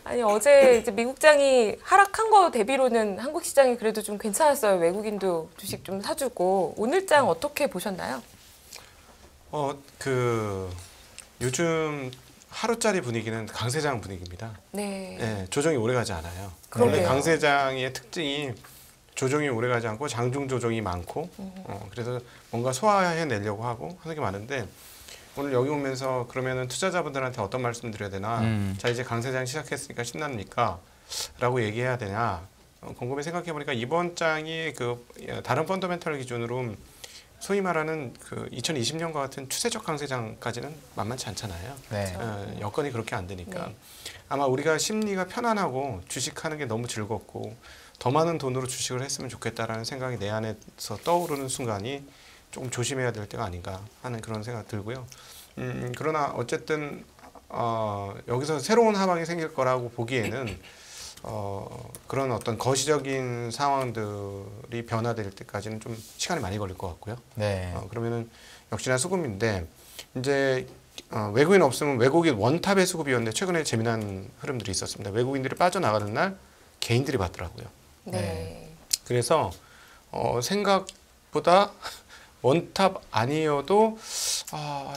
아니 어제 이제 미국장이 하락한 거 대비로는 한국 시장이 그래도 좀 괜찮았어요. 외국인도 주식 좀 사주고. 오늘 장 어떻게 보셨나요? 요즘 하루짜리 분위기는 강세장 분위기입니다. 네. 네, 조정이 오래가지 않아요. 그러게요. 원래 강세장의 특징이 조정이 오래가지 않고 장중 조정이 많고, 그래서 뭔가 소화해내려고 하는 게 많은데 오늘 여기 오면서 그러면은 투자자분들한테 어떤 말씀 드려야 되나? 자 이제 강세장 시작했으니까 신납니까? 라고 얘기해야 되냐? 곰곰이 생각해 보니까 이번 장이 다른 펀더멘털 기준으로 소위 말하는 2020년과 같은 추세적 강세장까지는 만만치 않잖아요. 네. 여건이 그렇게 안 되니까. 네. 아마 우리가 심리가 편안하고 주식하는 게 너무 즐겁고 더 많은 돈으로 주식을 했으면 좋겠다라는 생각이 내 안에서 떠오르는 순간이 조금 조심해야 될 때가 아닌가 하는 그런 생각 들고요. 그러나 어쨌든 여기서 새로운 하방이 생길 거라고 보기에는 그런 어떤 거시적인 상황들이 변화될 때까지는 좀 시간이 많이 걸릴 것 같고요. 네. 그러면은 역시나 수급인데 이제 외국인 없으면 외국인 원탑의 수급이었는데 최근에 재미난 흐름들이 있었습니다. 외국인들이 빠져나가는 날 개인들이 받더라고요. 네. 그래서 생각보다 원탑 아니어도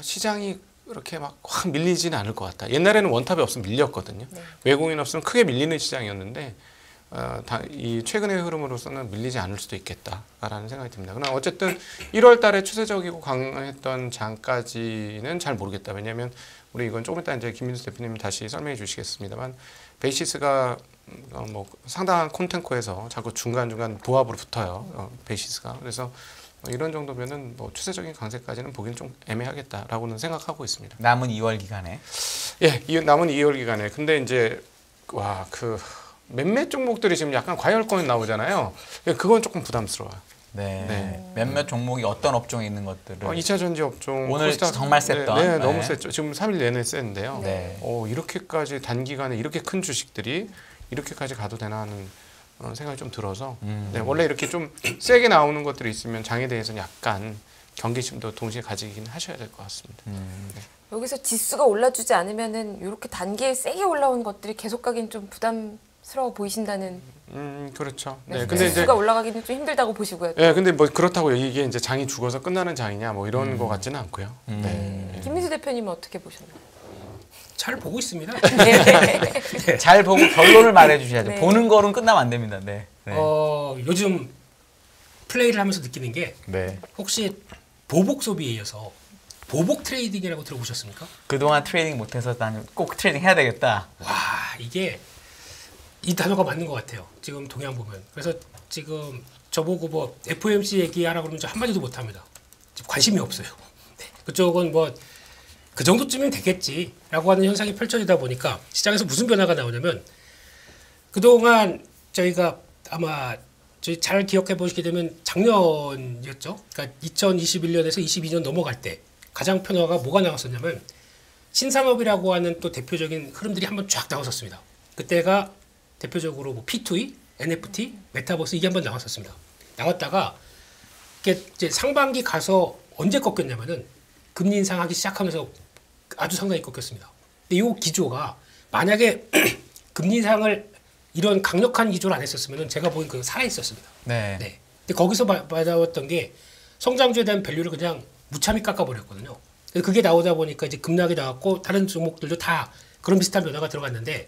시장이 이렇게 막 확 밀리지는 않을 것 같다. 옛날에는 원탑이 없으면 밀렸거든요. 네. 외국인 없으면 크게 밀리는 시장이었는데 이 최근의 흐름으로서는 밀리지 않을 수도 있겠다라는 생각이 듭니다. 그러나 어쨌든 1월 달에 추세적이고 강했던 장까지는 잘 모르겠다. 왜냐하면 우리 이건 조금 이따 이제 김민수 대표님 다시 설명해 주시겠습니다만 베이시스가 뭐 상당한 콘텐코에서 자꾸 중간중간 부합으로 붙어요. 베이시스가. 그래서 이런 정도면은 뭐 추세적인 강세까지는 보기는 좀 애매하겠다라고는 생각하고 있습니다. 남은 2월 기간에. 예, 남은 2월 기간에. 근데 이제 몇몇 종목들이 지금 약간 과열권이 나오잖아요. 그건 조금 부담스러워요. 네. 네. 몇몇 종목이 어떤 업종에 있는 것들을 2차 전지 업종 오늘 정말 셌던. 네, 너무 셌죠. 지금 3일 내내 셌는데요. 네. 이렇게까지 단기간에 이렇게 큰 주식들이 이렇게까지 가도 되나 하는 생각이 좀 들어서 네, 원래 이렇게 좀 세게 나오는 것들이 있으면 장에 대해서는 약간 경계심도 동시에 가지긴 하셔야 될 것 같습니다. 네. 여기서 지수가 올라주지 않으면은 이렇게 단기에 세게 올라온 것들이 계속 가긴 좀 부담스러워 보이신다는. 그렇죠. 네. 네, 근데 이제 지수가 올라가기는 좀 힘들다고 보시고요. 네, 근데 뭐 그렇다고 이게 이제 장이 죽어서 끝나는 장이냐 뭐 이런 거 같지는 않고요. 네. 김민수 대표님은 어떻게 보셨나요? 잘 보고 있습니다. 네. 잘 보고 결론을 말해 주셔야죠. 네. 보는 거는 끝나면 안 됩니다. 네. 네. 요즘 플레이를 하면서 느끼는 게 네. 혹시 보복 소비에 이어서 보복 트레이딩이라고 들어보셨습니까? 그동안 트레이딩 못해서 난 꼭 트레이딩 해야 되겠다. 와, 이게 이 단어가 맞는 것 같아요. 지금 동향 보면. 그래서 지금 저보고 뭐 FOMC 얘기하라고 그러면 저 한마디도 못합니다. 지금 관심이 없어요. 네. 그쪽은 뭐 그 정도쯤이면 되겠지라고 하는 현상이 펼쳐지다 보니까 시장에서 무슨 변화가 나오냐면 그동안 저희가 아마 저희 잘 기억해 보시게 되면 작년이었죠. 그러니까 2021년에서 22년 넘어갈 때 가장 변화가 뭐가 나왔었냐면 신산업이라고 하는 또 대표적인 흐름들이 한번 쫙 나왔었습니다. 그때가 대표적으로 뭐 P2E, NFT, 메타버스 이게 한번 나왔었습니다. 나왔다가 이게 이제 상반기 가서 언제 꺾였냐면은 금리 인상하기 시작하면서 아주 상당히 꺾였습니다. 근데 이 기조가 만약에 금리 인상을 이런 강력한 기조를 안 했었으면 제가 보기엔 그 살아 있었습니다. 네. 네. 근데 거기서 받아왔던 게 성장주에 대한 밸류를 그냥 무참히 깎아버렸거든요. 그게 나오다 보니까 이제 급락이 나왔고 다른 종목들도 다 그런 비슷한 변화가 들어갔는데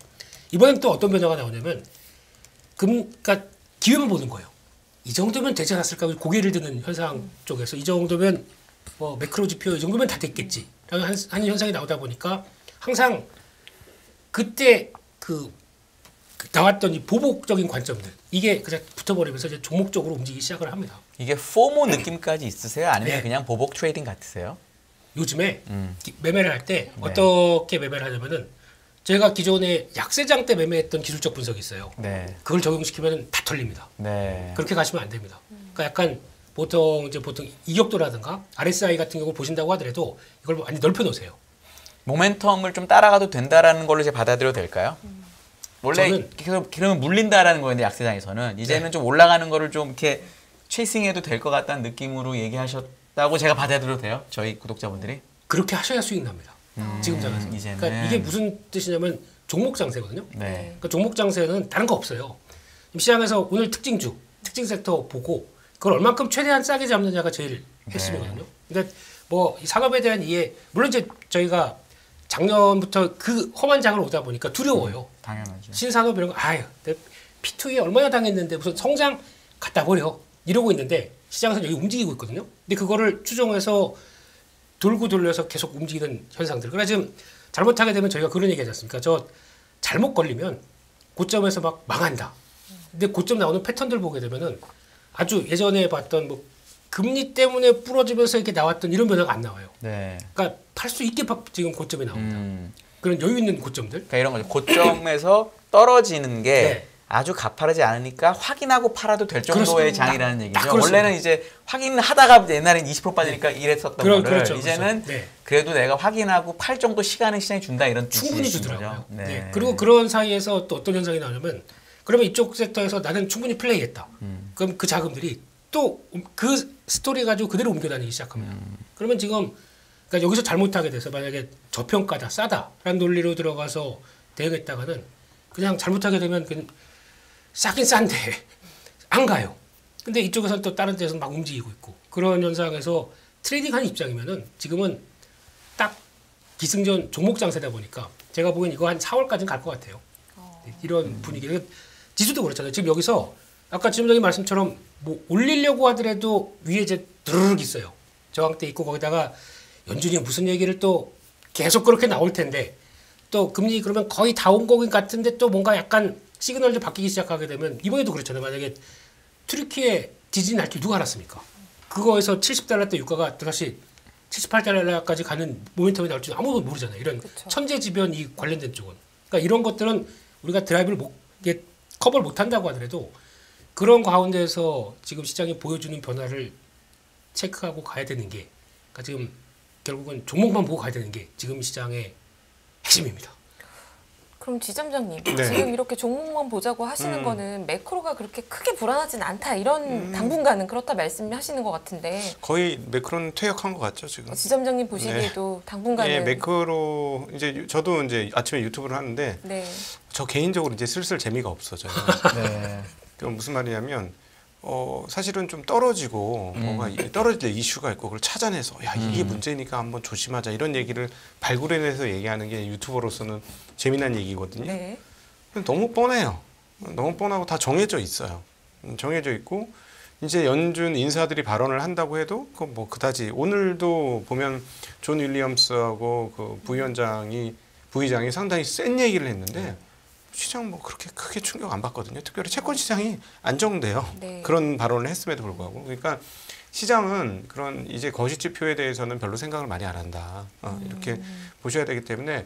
이번엔 또 어떤 변화가 나오냐면 그러니까 기회만 보는 거예요. 이 정도면 되지 않았을까 고개를 드는 현상 쪽에서 이 정도면 뭐 매크로 지표 이 정도면 다 됐겠지 라는 하는 현상이 나오다 보니까 항상 그때 나왔던 이 보복적인 관점들 이게 그냥 붙어버리면서 이제 종목적으로 움직이기 시작을 합니다. 이게 포모 느낌까지 있으세요? 아니면 네. 그냥 보복 트레이딩 같으세요? 요즘에 매매를 할 때 네. 어떻게 매매를 하냐면은 제가 기존에 약세장 때 매매했던 기술적 분석이 있어요. 네. 그걸 적용시키면 다 털립니다. 네. 그렇게 가시면 안 됩니다. 그러니까 약간 보통 이격도라든가 RSI 같은 경우 보신다고 하더라도 이걸 많이 넓혀 놓으세요. 모멘텀을 좀 따라가도 된다라는 걸로 이제 받아들여도 될까요? 원래 그러면 물린다라는 거였는데 약세장에서는 이제는 네. 좀 올라가는 거를 좀 이렇게 체이싱해도 될 것 같다는 느낌으로 얘기하셨다고 제가 받아들여도 돼요? 저희 구독자분들이? 그렇게 하셔야 수익 납니다. 지금 장에서. 이제는. 그러니까 이게 무슨 뜻이냐면 종목 장세거든요. 네. 그러니까 종목 장세는 다른 거 없어요. 시장에서 오늘 특징주, 특징 섹터 보고 그걸 얼만큼 최대한 싸게 잡느냐가 제일 핵심이거든요. 그러니까 뭐 이 산업에 대한 이해, 물론 이제 저희가 작년부터 그 험한 장을 오다 보니까 두려워요. 당연하죠. 신산업 이런 거, 아유, P2E 얼마나 당했는데 무슨 성장 갖다 버려 이러고 있는데 시장에서 여기 움직이고 있거든요. 근데 그거를 추종해서 돌고 돌려서 계속 움직이는 현상들. 그러니까 지금 잘못하게 되면 저희가 그런 얘기하지 않습니까? 저 잘못 걸리면 고점에서 막 망한다. 근데 고점 나오는 패턴들 보게 되면은 아주 예전에 봤던 뭐 금리 때문에 부러지면서 이렇게 나왔던 이런 변화가 안 나와요. 네. 그러니까 팔 수 있게 지금 고점이 나옵니다. 그런 여유 있는 고점들. 그러니까 이런 거죠. 고점에서 떨어지는 게 네. 아주 가파르지 않으니까 확인하고 팔아도 될 정도의 그렇습니다. 장이라는 딱 얘기죠. 그렇습니다. 원래는 이제 확인하다가 옛날엔 20% 빠지니까 이랬었던 거를 그렇죠. 이제는 네. 그래도 내가 확인하고 팔 정도 시간을 시장이 준다 이런 뜻이 충분히 있는 주더라고요. 거죠. 네. 네. 그리고 그런 사이에서 또 어떤 현상이 나오냐면 그러면 이쪽 섹터에서 나는 충분히 플레이했다. 그럼 그 자금들이 또 그 스토리 가지고 그대로 옮겨다니기 시작합니다. 그러면 지금 그러니까 여기서 잘못하게 돼서 만약에 저평가다, 싸다라는 논리로 들어가서 대응했다가는 그냥 잘못하게 되면 그냥 싸긴 싼데 안 가요. 근데 이쪽에서는 또 다른 데서 막 움직이고 있고 그런 현상에서 트레이딩하는 입장이면은 지금은 딱 기승전 종목 장세다 보니까 제가 보기엔 이거 한 4월까지는 갈 것 같아요. 네, 이런 분위기. 지수도 그렇잖아요. 지금 여기서 아까 지점장님 말씀처럼 뭐 올리려고 하더라도 위에 이제 드르륵 있어요. 저항대 있고 거기다가 연준이 무슨 얘기를 또 계속 그렇게 나올 텐데 또 금리 그러면 거의 다 온 것 같은데 또 뭔가 약간 시그널도 바뀌기 시작하게 되면 이번에도 그렇잖아요. 만약에 튀르키예 지진이 날 줄 누가 알았습니까? 그거에서 70달러 때 유가가 또다시 78달러까지 가는 모멘텀이 나올 줄 아무도 모르잖아요. 이런 그쵸. 천재지변 이 관련된 쪽은. 그러니까 이런 것들은 우리가 드라이브를 이게 커버를 못 한다고 하더라도 그런 가운데서 지금 시장이 보여주는 변화를 체크하고 가야 되는 게 그러니까 지금 결국은 종목만 보고 가야 되는 게 지금 시장의 핵심입니다. 그럼 지점장님 네. 지금 이렇게 종목만 보자고 하시는 거는 매크로가 그렇게 크게 불안하진 않다 이런 당분간은 그렇다 말씀하시는 것 같은데 거의 매크로는 퇴역한 것 같죠 지금. 지점장님 보시기에도 당분간은 예, 매크로 이제 저도 이제 아침에 유튜브를 하는데 네. 저 개인적으로 이제 슬슬 재미가 없어져요. 네. 그럼 무슨 말이냐면 사실은 좀 떨어지고 뭐가 떨어질 이슈가 있고 그걸 찾아내서 야 이게 문제니까 한번 조심하자 이런 얘기를 발굴해내서 얘기하는 게 유튜버로서는 재미난 얘기거든요. 네. 너무 뻔해요. 너무 뻔하고 다 정해져 있어요. 정해져 있고 이제 연준 인사들이 발언을 한다고 해도 그 뭐 그다지 오늘도 보면 존 윌리엄스하고 그 부의장이 상당히 센 얘기를 했는데 시장 뭐 그렇게 크게 충격 안 받거든요. 특별히 채권 시장이 안정돼요. 네. 그런 발언을 했음에도 불구하고 그러니까 시장은 그런 이제 거시 지표에 대해서는 별로 생각을 많이 안 한다. 이렇게 보셔야 되기 때문에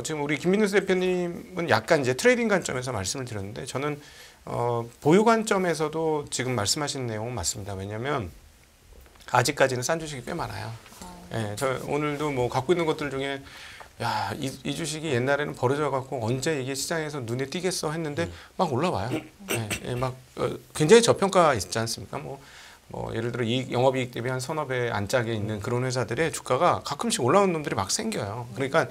지금 우리 김민우 대표님은 약간 이제 트레이딩 관점에서 말씀을 드렸는데 저는 보유 관점에서도 지금 말씀하신 내용은 맞습니다. 왜냐하면 아직까지는 싼 주식이 꽤 많아요. 예, 저 오늘도 뭐 갖고 있는 것들 중에 야, 이 주식이 옛날에는 버려져 갖고 언제 이게 시장에서 눈에 띄겠어 했는데 막 올라와요. 예, 막 굉장히 저평가 있지 않습니까? 뭐 예를 들어 이 영업이익 대비 한 서너 배 안짝에 있는 그런 회사들의 주가가 가끔씩 올라오는 놈들이 막 생겨요. 그러니까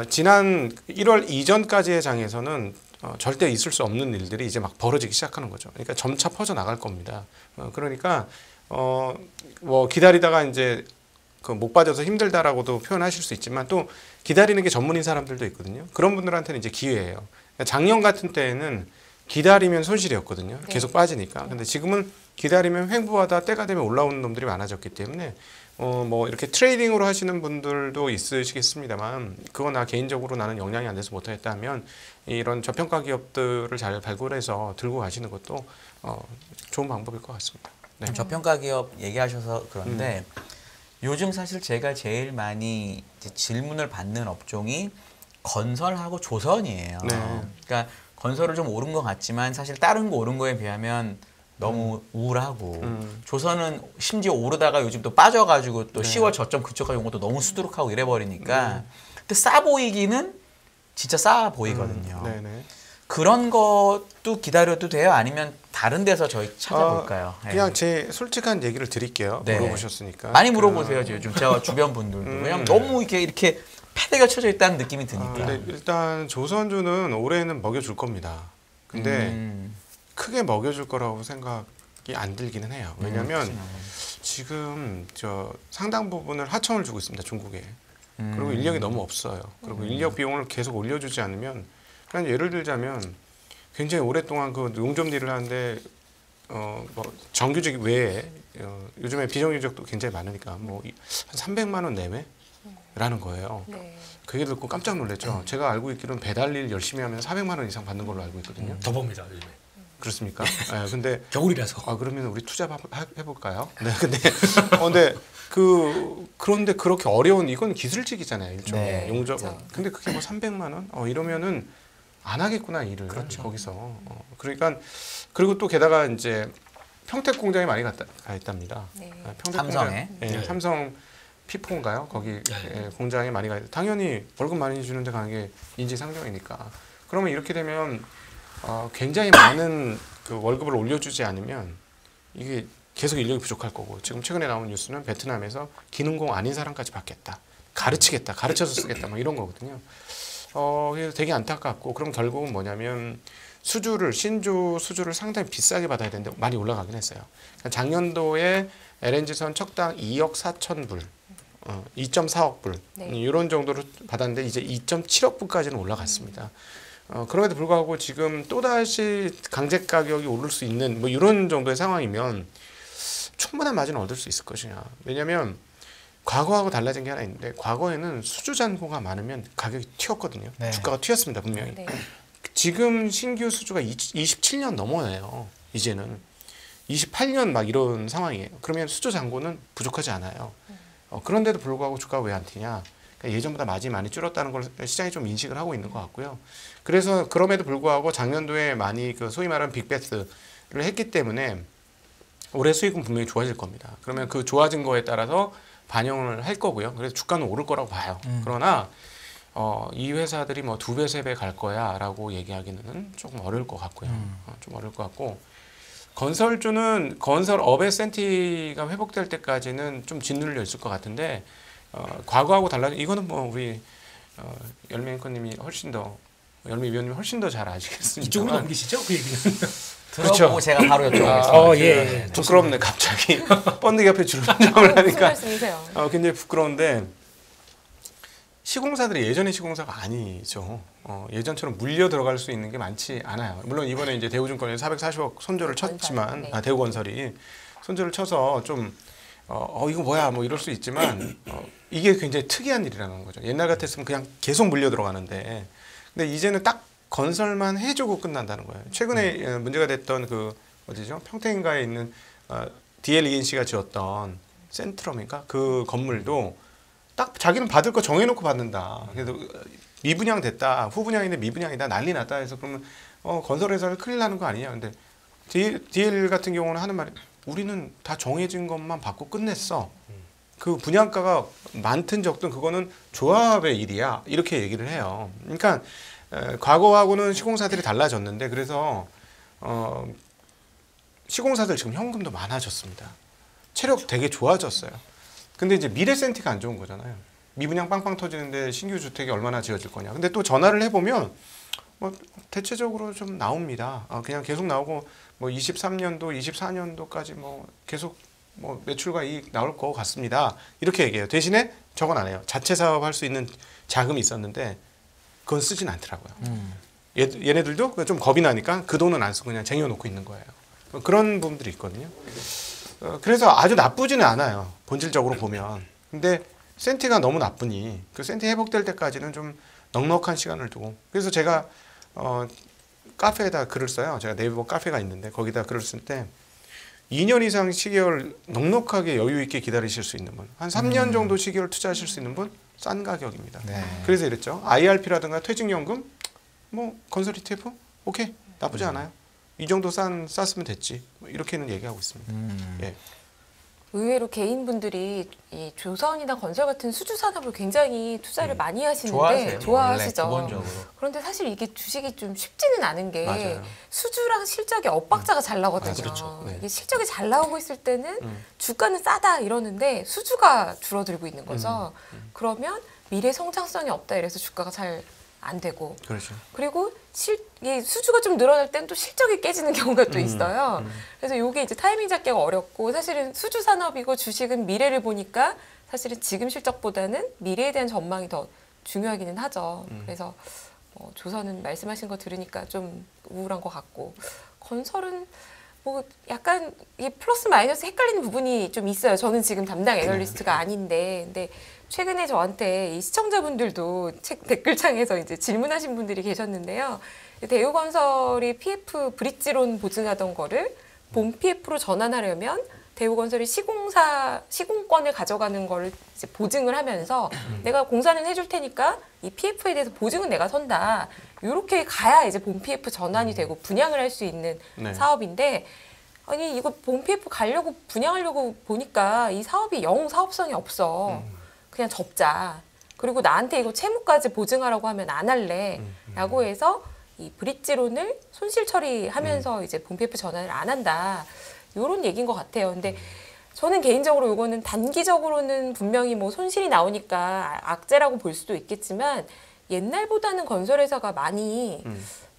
지난 1월 이전까지의 장에서는 절대 있을 수 없는 일들이 이제 막 벌어지기 시작하는 거죠. 그러니까 점차 퍼져 나갈 겁니다. 그러니까 뭐 기다리다가 이제 그 목 빠져서 힘들다라고도 표현하실 수 있지만 또 기다리는 게 전문인 사람들도 있거든요. 그런 분들한테는 이제 기회예요. 작년 같은 때에는 기다리면 손실이었거든요. 계속 빠지니까. 근데 지금은 기다리면 횡보하다 때가 되면 올라오는 놈들이 많아졌기 때문에 뭐 이렇게 트레이딩으로 하시는 분들도 있으시겠습니다만 그거 나 개인적으로 나는 영향이 안 돼서 못하겠다 하면 이런 저평가 기업들을 잘 발굴해서 들고 가시는 것도 좋은 방법일 것 같습니다. 네. 저평가 기업 얘기하셔서 그런데 요즘 사실 제가 제일 많이 이제 질문을 받는 업종이 건설하고 조선이에요. 네. 그러니까 건설을 좀 오른 것 같지만 사실 다른 거 오른 거에 비하면 너무 우울하고 조선은 심지어 오르다가 요즘 또 빠져가지고 또 10월 저점 그쪽까지 온 것도 너무 수두룩하고 이래버리니까 근데 싸 보이기는 진짜 싸 보이거든요. 네네. 그런 것도 기다려도 돼요? 아니면 다른 데서 저희 찾아볼까요? 그냥 제 솔직한 얘기를 드릴게요. 네. 물어보셨으니까. 많이 물어보세요. 요즘 제가 주변 분들도. 왜냐면 너무 이렇게 패대가 쳐져 있다는 느낌이 드니까. 근데 일단 조선주는 올해는 먹여줄 겁니다. 근데 크게 먹여줄 거라고 생각이 안 들기는 해요. 왜냐하면 지금 저 상당 부분을 하청을 주고 있습니다. 중국에. 그리고 인력이 너무 없어요. 그리고 인력 비용을 계속 올려주지 않으면 그냥 예를 들자면 굉장히 오랫동안 그 용접 일을 하는데 뭐 정규직 외에 요즘에 비정규직도 굉장히 많으니까 뭐 한 300만 원 내외라는 거예요. 네. 그게 듣고 깜짝 놀랐죠. 제가 알고 있기로는 배달 일 열심히 하면 400만 원 이상 받는 걸로 알고 있거든요. 더 봅니다 요즘에. 그렇습니까? 네, 근데 겨울이라서. 그러면 우리 투자 해볼까요? 네, 근데 그런데 그렇게 어려운 이건 기술직이잖아요, 일종의 네, 용접은. 그렇죠. 근데 그게 뭐 300만 원? 이러면은 안 하겠구나 일을 그렇죠. 거기서. 그러니까 그리고 또 게다가 이제 평택 공장에 많이 가 있답니다. 네. 평택 삼성에? 공장, 네, 삼성 피포인가요? 거기 네. 공장에 많이 가. 당연히 월급 많이 주는데 가는 게 인지상정이니까. 그러면 이렇게 되면 굉장히 많은 그 월급을 올려주지 않으면 이게 계속 인력이 부족할 거고 지금 최근에 나온 뉴스는 베트남에서 기능공 아닌 사람까지 받겠다. 가르치겠다. 가르쳐서 쓰겠다. 막 이런 거거든요. 그래서 되게 안타깝고 그럼 결국은 뭐냐면 신주 수주를 상당히 비싸게 받아야 되는데 많이 올라가긴 했어요. 그러니까 작년도에 LNG선 척당 2억 4천 불, 2.4억 불 네. 이런 정도로 받았는데 이제 2.7억 불까지는 올라갔습니다. 그럼에도 불구하고 지금 또다시 강제 가격이 오를 수 있는 뭐 이런 정도의 상황이면 충분한 마진을 얻을 수 있을 것이냐. 왜냐하면 과거하고 달라진 게 하나 있는데 과거에는 수주 잔고가 많으면 가격이 튀었거든요. 네. 주가가 튀었습니다. 분명히. 네. 지금 신규 수주가 27년 넘어요. 이제는 28년 막 이런 상황이에요. 그러면 수주 잔고는 부족하지 않아요. 그런데도 불구하고 주가가 왜 안 튀냐? 그러니까 예전보다 마진이 많이 줄었다는 걸 시장이 좀 인식을 하고 있는 것 같고요. 그래서 그럼에도 불구하고 작년도에 많이 그 소위 말하는 빅베스를 했기 때문에 올해 수익은 분명히 좋아질 겁니다. 그러면 그 좋아진 거에 따라서 반영을 할 거고요. 그래서 주가는 오를 거라고 봐요. 그러나 이 회사들이 뭐 2배, 3배 갈 거야라고 얘기하기는 조금 어려울 것 같고요. 좀 어려울 것 같고 건설주는 건설업의 센티가 회복될 때까지는 좀 짓눌려 있을 것 같은데 과거하고 달라. 이거는 뭐 우리 열매 앵커님이 훨씬 더 열매 위원님이 훨씬 더 잘 아시겠습니다. 이쪽으로 넘기시죠 그 얘기는. 들어보고 그렇죠. 제가 바로 여쭤보겠습니다. 예. 부끄럽네 갑자기 번데기 앞에 주름장을 무슨 하니까 말씀이세요? 굉장히 부끄러운데 시공사들이 예전의 시공사가 아니죠. 예전처럼 물려 들어갈 수 있는 게 많지 않아요. 물론 이번에 이제 대우증권에 440억 손절을 쳤지만 네. 대우건설이 손절을 쳐서 좀 이거 뭐야 뭐 이럴 수 있지만 이게 굉장히 특이한 일이라는 거죠. 옛날 같았으면 그냥 계속 물려 들어가는데 근데 이제는 딱 건설만 해주고 끝난다는 거예요. 최근에 문제가 됐던 그 어디죠? 평택인가에 있는 DLENC가 지었던 센트럼인가 그 건물도 딱 자기는 받을 거 정해놓고 받는다. 그래서 미분양 됐다, 후분양인데 미분양이다, 난리 났다 해서 그러면 건설회사를 큰일 나는 거 아니냐. 근데 DL 같은 경우는 하는 말이 우리는 다 정해진 것만 받고 끝냈어. 그 분양가가 많든 적든 그거는 조합의 일이야. 이렇게 얘기를 해요. 그러니까 과거하고는 시공사들이 달라졌는데 그래서 시공사들 지금 현금도 많아졌습니다. 체력 되게 좋아졌어요. 근데 이제 미래 센티가 안 좋은 거잖아요. 미분양 빵빵 터지는데 신규 주택이 얼마나 지어질 거냐. 근데 또 전화를 해보면 뭐 대체적으로 좀 나옵니다. 그냥 계속 나오고 뭐 23년도, 24년도까지 뭐 계속 뭐 매출과 이익 나올 것 같습니다. 이렇게 얘기해요. 대신에 저건 안 해요. 자체 사업할 수 있는 자금이 있었는데 그건 쓰진 않더라고요. 얘네들도 좀 겁이 나니까 그 돈은 안 쓰고 그냥 쟁여놓고 있는 거예요. 그런 부분들이 있거든요. 그래서 아주 나쁘지는 않아요. 본질적으로 보면. 근데 센티가 너무 나쁘니 그 센티 회복될 때까지는 좀 넉넉한 시간을 두고 그래서 제가 카페에다 글을 써요. 제가 네이버 카페가 있는데 거기다 글을 쓸 때 2년 이상 시기를 넉넉하게 여유 있게 기다리실 수 있는 분, 한 3년 정도 시기를 투자하실 수 있는 분, 싼 가격입니다. 네. 그래서 이랬죠. IRP라든가 퇴직연금, 뭐 건설 ETF, 오케이 나쁘지 않아요. 이 정도 쌌으면 됐지. 뭐 이렇게는 얘기하고 있습니다. 예. 의외로 개인분들이 이 조선이나 건설 같은 수주 산업을 굉장히 투자를 많이 하시는데 좋아하세요. 좋아하시죠. 원래 기본적으로. 그런데 사실 이게 주식이 좀 쉽지는 않은 게 맞아요. 수주랑 실적이 엇박자가 잘 나거든요. 그렇죠. 네. 이게 실적이 잘 나오고 있을 때는 주가는 싸다 이러는데 수주가 줄어들고 있는 거죠. 그러면 미래 성장성이 없다 이래서 주가가 잘 안 되고 그렇죠. 그리고 이 수주가 좀 늘어날 땐 또 실적이 깨지는 경우가 또 있어요. 그래서 이게 이제 타이밍 잡기가 어렵고 사실은 수주 산업이고 주식은 미래를 보니까 사실은 지금 실적보다는 미래에 대한 전망이 더 중요하기는 하죠. 그래서 조선은 말씀하신 거 들으니까 좀 우울한 것 같고 건설은 뭐 약간 이 플러스 마이너스 헷갈리는 부분이 좀 있어요. 저는 지금 담당 애널리스트가 아닌데 근데 최근에 저한테 이 시청자분들도 책 댓글창에서 이제 질문하신 분들이 계셨는데요. 대우건설이 PF 브릿지론 보증하던 거를 본 PF로 전환하려면 대우건설이 시공권을 가져가는 거를 이제 보증을 하면서 내가 공사는 해줄 테니까 이 PF에 대해서 보증은 내가 선다. 이렇게 가야 이제 본 PF 전환이 되고 분양을 할 수 있는 네. 사업인데 아니 이거 본 PF 가려고 분양하려고 보니까 이 사업이 영 사업성이 없어. 그냥 접자. 그리고 나한테 이거 채무까지 보증하라고 하면 안 할래. 라고 해서 이 브릿지론을 손실 처리하면서 이제 본 PF 전환을 안 한다. 이런 얘기인 것 같아요. 근데 저는 개인적으로 이거는 단기적으로는 분명히 뭐 손실이 나오니까 악재라고 볼 수도 있겠지만 옛날보다는 건설회사가 많이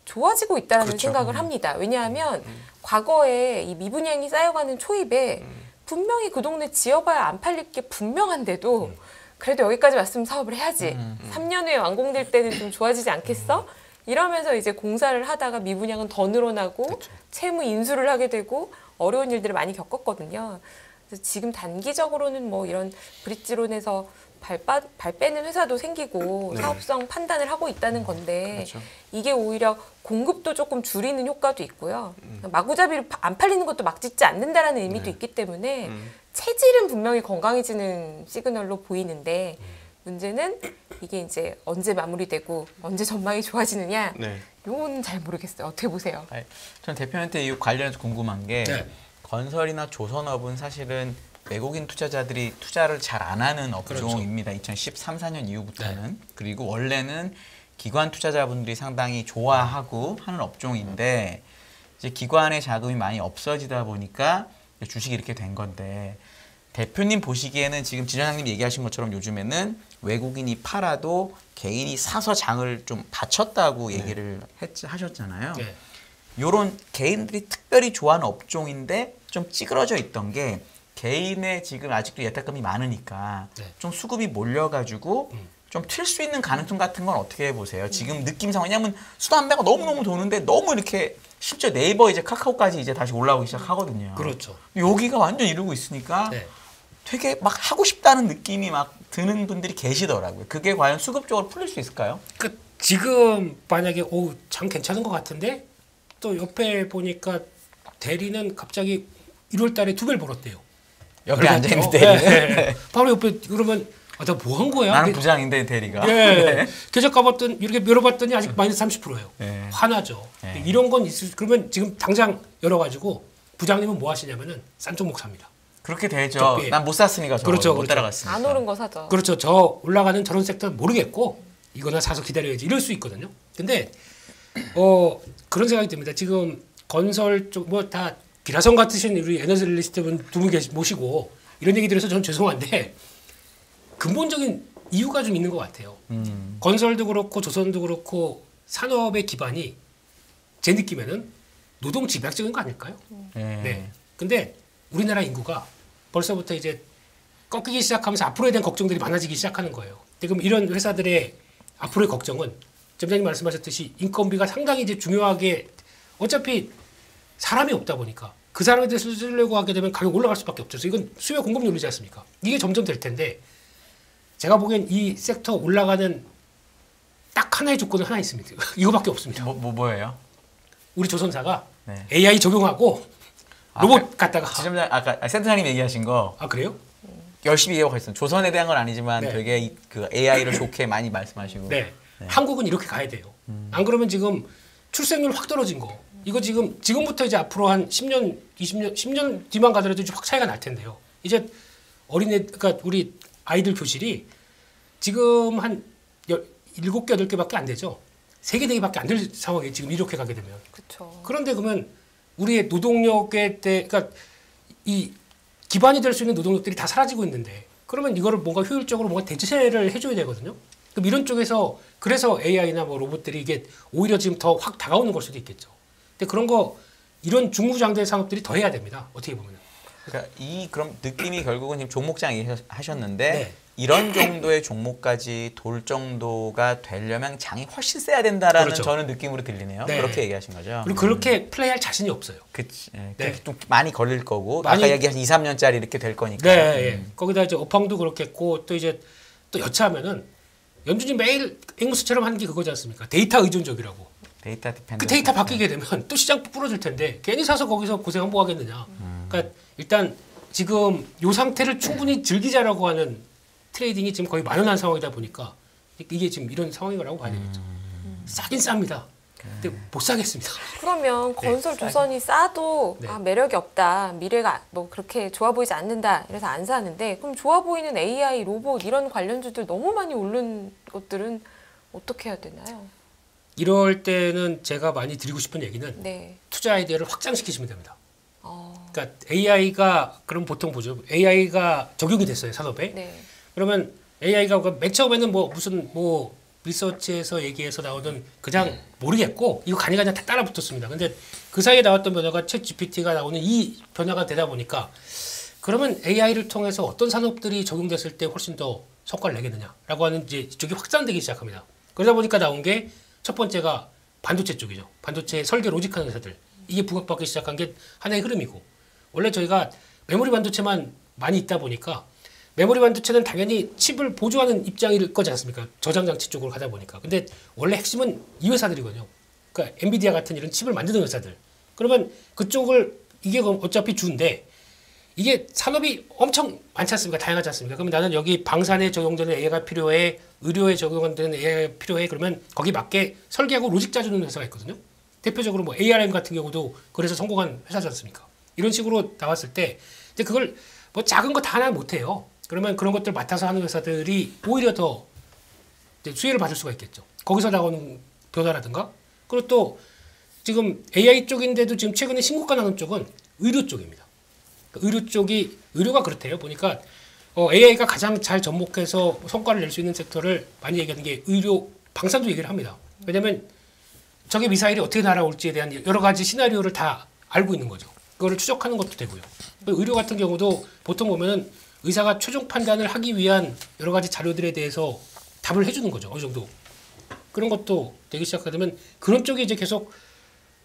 좋아지고 있다는 그렇죠. 생각을 합니다. 왜냐하면 과거에 이 미분양이 쌓여가는 초입에 분명히 그 동네 지어봐야 안 팔릴 게 분명한데도 그래도 여기까지 왔으면 사업을 해야지. 3년 후에 완공될 때는 좀 좋아지지 않겠어? 이러면서 이제 공사를 하다가 미분양은 더 늘어나고 그렇죠. 채무 인수를 하게 되고 어려운 일들을 많이 겪었거든요. 그래서 지금 단기적으로는 뭐 이런 브릿지론에서 발 빼는 회사도 생기고 네. 사업성 판단을 하고 있다는 건데 그렇죠. 이게 오히려 공급도 조금 줄이는 효과도 있고요. 마구잡이로 안 팔리는 것도 막 짓지 않는다라는 의미도 네. 있기 때문에 체질은 분명히 건강해지는 시그널로 보이는데 문제는 이게 이제 언제 마무리되고 언제 전망이 좋아지느냐 네. 이건 잘 모르겠어요. 어떻게 보세요? 아니, 전 대표한테 이 관련해서 궁금한 게 네. 건설이나 조선업은 사실은 외국인 투자자들이 투자를 잘 안 하는 그렇죠. 업종입니다. 2013, 14년 이후부터는. 그리고 원래는 기관 투자자분들이 상당히 좋아하고 하는 업종인데 이제 기관의 자금이 많이 없어지다 보니까 주식이 이렇게 된 건데 대표님 보시기에는 지금 지전장님 얘기하신 것처럼 요즘에는 외국인이 팔아도 개인이 사서 장을 좀 받쳤다고 얘기를 하셨잖아요. 네. 요런 개인들이 특별히 좋아하는 업종인데 좀 찌그러져 있던 게 개인의 지금 아직도 예탁금이 많으니까 네. 좀 수급이 몰려가지고 좀 튈 수 있는 가능성 같은 건 어떻게 보세요? 지금 느낌상 왜냐면 수단배가 너무너무 도는데 너무 이렇게 심지어 네이버 이제 카카오까지 이제 다시 올라오기 시작하거든요. 그렇죠. 여기가 완전 이루고 있으니까 네. 되게 막 하고 싶다는 느낌이 막 드는 분들이 계시더라고요. 그게 과연 수급적으로 풀릴 수 있을까요? 그 지금 만약에 참 괜찮은 것 같은데 또 옆에 보니까 대리는 갑자기 1월 달에 2배를 벌었대요. 옆에 앉아있는 네, 대리는 네. 바로 옆에 그러면 나 뭐 한 거야? 나는 부장인데 대리가. 예. 계좌 까봤더니 이렇게 열어봤더니 아직 마이너스 30%예요. 네. 화나죠. 네. 이런 건 있을 그러면 지금 당장 열어가지고 부장님은 뭐 하시냐면은 싼 종목 삽니다. 그렇게 되죠. 적게. 난 못 샀으니까 저 그렇죠, 못 그렇죠. 따라갔으니까. 안 오른 거 사죠. 그렇죠. 저 올라가는 저런 섹터 모르겠고 이거나 사서 기다려야지 이럴 수 있거든요. 근데 그런 생각이 듭니다. 지금 건설 쪽 뭐 다 비라성 같으신 우리 애널리스트 분 두 분 모시고 이런 얘기 들어서 저는 죄송한데 근본적인 이유가 좀 있는 것 같아요. 건설도 그렇고 조선도 그렇고 산업의 기반이 제 느낌에는 노동 집약적인 거 아닐까요? 네. 네. 근데 우리나라 인구가 벌써부터 이제 꺾이기 시작하면서 앞으로에 대한 걱정들이 많아지기 시작하는 거예요. 근데 그럼 이런 회사들의 앞으로의 걱정은 점장님 말씀하셨듯이 인건비가 상당히 이제 중요하게 어차피 사람이 없다 보니까 그 사람에 대해서 쓰려고 하게 되면 가격 올라갈 수밖에 없죠. 그래서 이건 수요 공급 논리지 않습니까? 이게 점점 될 텐데 제가 보기엔 이 섹터 올라가는 딱 하나의 조건은 하나 있습니다. 이거밖에 없습니다. 뭐예요? 우리 조선사가 네. AI 적용하고 로봇 갖다가 지점장 아까 센터장님 얘기하신 거 아 그래요? 열심히 얘기하고 있습니다. 조선에 대한 건 아니지만 네. 되게 그 AI를 좋게 많이 말씀하시고. 네. 한국은 이렇게 가야 돼요. 안 그러면 지금 출생률 확 떨어진 거. 이거 지금부터 이제 앞으로 한 10년, 20년, 10년 뒤만 가더라도 확 차이가 날 텐데요. 이제 어린애, 그러니까 우리 아이들 교실이 지금 한 7개, 8개밖에 안 되죠. 3개, 4개밖에 안 될 상황에 지금 이렇게 가게 되면. 그렇죠. 그런데 그러면 우리의 노동력에 대해, 그러니까 이 기반이 될 수 있는 노동력들이 다 사라지고 있는데 그러면 이거를 뭔가 효율적으로 뭔가 대체를 해줘야 되거든요. 그럼 이런 쪽에서 그래서 AI나 뭐 로봇들이 이게 오히려 지금 더 확 다가오는 걸 수도 있겠죠. 근데 그런 거 이런 중무장대 산업들이 더 해야 됩니다. 어떻게 보면. 그러니까 그럼 느낌이 결국은 지금 종목장 얘기하셨는데 네. 이런 정도의 종목까지 돌 정도가 되려면 장이 훨씬 세야 된다라는 그렇죠. 저는 느낌으로 들리네요. 네. 그렇게 얘기하신 거죠. 그리고 그렇게 플레이할 자신이 없어요. 그치. 예, 네. 그렇게 좀 많이 걸릴 거고 많이- 아까 얘기한 2, 3년짜리 이렇게 될 거니까. 네, 예. 거기다 이제 업황도 그렇겠고 또 이제 또 여차하면은 연준이 매일 앵무새처럼 하는 게 그거지 않습니까? 데이터 의존적이라고. 데이터 디펜던스. 그 데이터 바뀌게 되면 또 시장 부러질 텐데 괜히 사서 거기서 고생 한번 하겠느냐. 그러니까 일단 지금 요 상태를 충분히 즐기자라고 하는 트레이딩이 지금 거의 만연한 상황이다 보니까 이게 지금 이런 상황이라고 봐야 되겠죠. 싸긴 쌉니다. 근데 못 사겠습니다. 그러면 건설 조선이 싸도 네. 아, 매력이 없다. 미래가 뭐 그렇게 좋아 보이지 않는다. 이래서 안 사는데 그럼 좋아 보이는 AI, 로봇 이런 관련주들 너무 많이 오른 것들은 어떻게 해야 되나요? 이럴 때는 제가 많이 드리고 싶은 얘기는 네. 투자 아이디어를 확장시키시면 됩니다. 어, 그러니까 AI가 그럼 보통 보죠. AI가 적용이 됐어요 산업에. 네. 그러면 AI가 맨 처음에는 뭐 무슨 뭐 리서치에서 얘기해서 나오던 그냥 모르겠고 이거 가니가냐 다 따라 붙었습니다. 근데 그 사이에 나왔던 변화가 챗 GPT가 나오는 이 변화가 되다 보니까 그러면 AI를 통해서 어떤 산업들이 적용됐을 때 훨씬 더 성과를 내겠느냐라고 하는 이제 이쪽이 확산되기 시작합니다. 그러다 보니까 나온 게 첫 번째가 반도체 쪽이죠. 반도체 설계 로직하는 회사들. 이게 부각받기 시작한 게 하나의 흐름이고 원래 저희가 메모리 반도체만 많이 있다 보니까 메모리 반도체는 당연히 칩을 보조하는 입장일 거지 않습니까? 저장 장치 쪽으로 가다 보니까. 근데 원래 핵심은 이 회사들이거든요. 그러니까 엔비디아 같은 이런 칩을 만드는 회사들. 그러면 그쪽을 이게 어차피 주인데 이게 산업이 엄청 많지 않습니까? 다양하지 않습니까? 그러면 나는 여기 방산에 적용되는 AI가 필요해, 의료에 적용되는 AI가 필요해. 그러면 거기 맞게 설계하고 로직 짜주는 회사가 있거든요. 대표적으로 뭐 ARM 같은 경우도 그래서 성공한 회사지 않습니까? 이런 식으로 나왔을 때 이제 그걸 뭐 작은 거 다 하나 못해요. 그러면 그런 것들 맡아서 하는 회사들이 오히려 더 이제 수혜를 받을 수가 있겠죠. 거기서 나오는 변화라든가 그리고 또 지금 AI 쪽인데도 지금 최근에 신고가 나는 쪽은 의료 쪽입니다. 의료 쪽이 의료가 그렇대요. 보니까 AI가 가장 잘 접목해서 성과를 낼 수 있는 섹터를 많이 얘기하는 게 의료 방산도 얘기를 합니다. 왜냐하면 적의 미사일이 어떻게 날아올지에 대한 여러 가지 시나리오를 다 알고 있는 거죠. 그거를 추적하는 것도 되고요. 의료 같은 경우도 보통 보면은 의사가 최종 판단을 하기 위한 여러 가지 자료들에 대해서 답을 해주는 거죠. 어느 정도. 그런 것도 되기 시작하면 그런 쪽이 이제 계속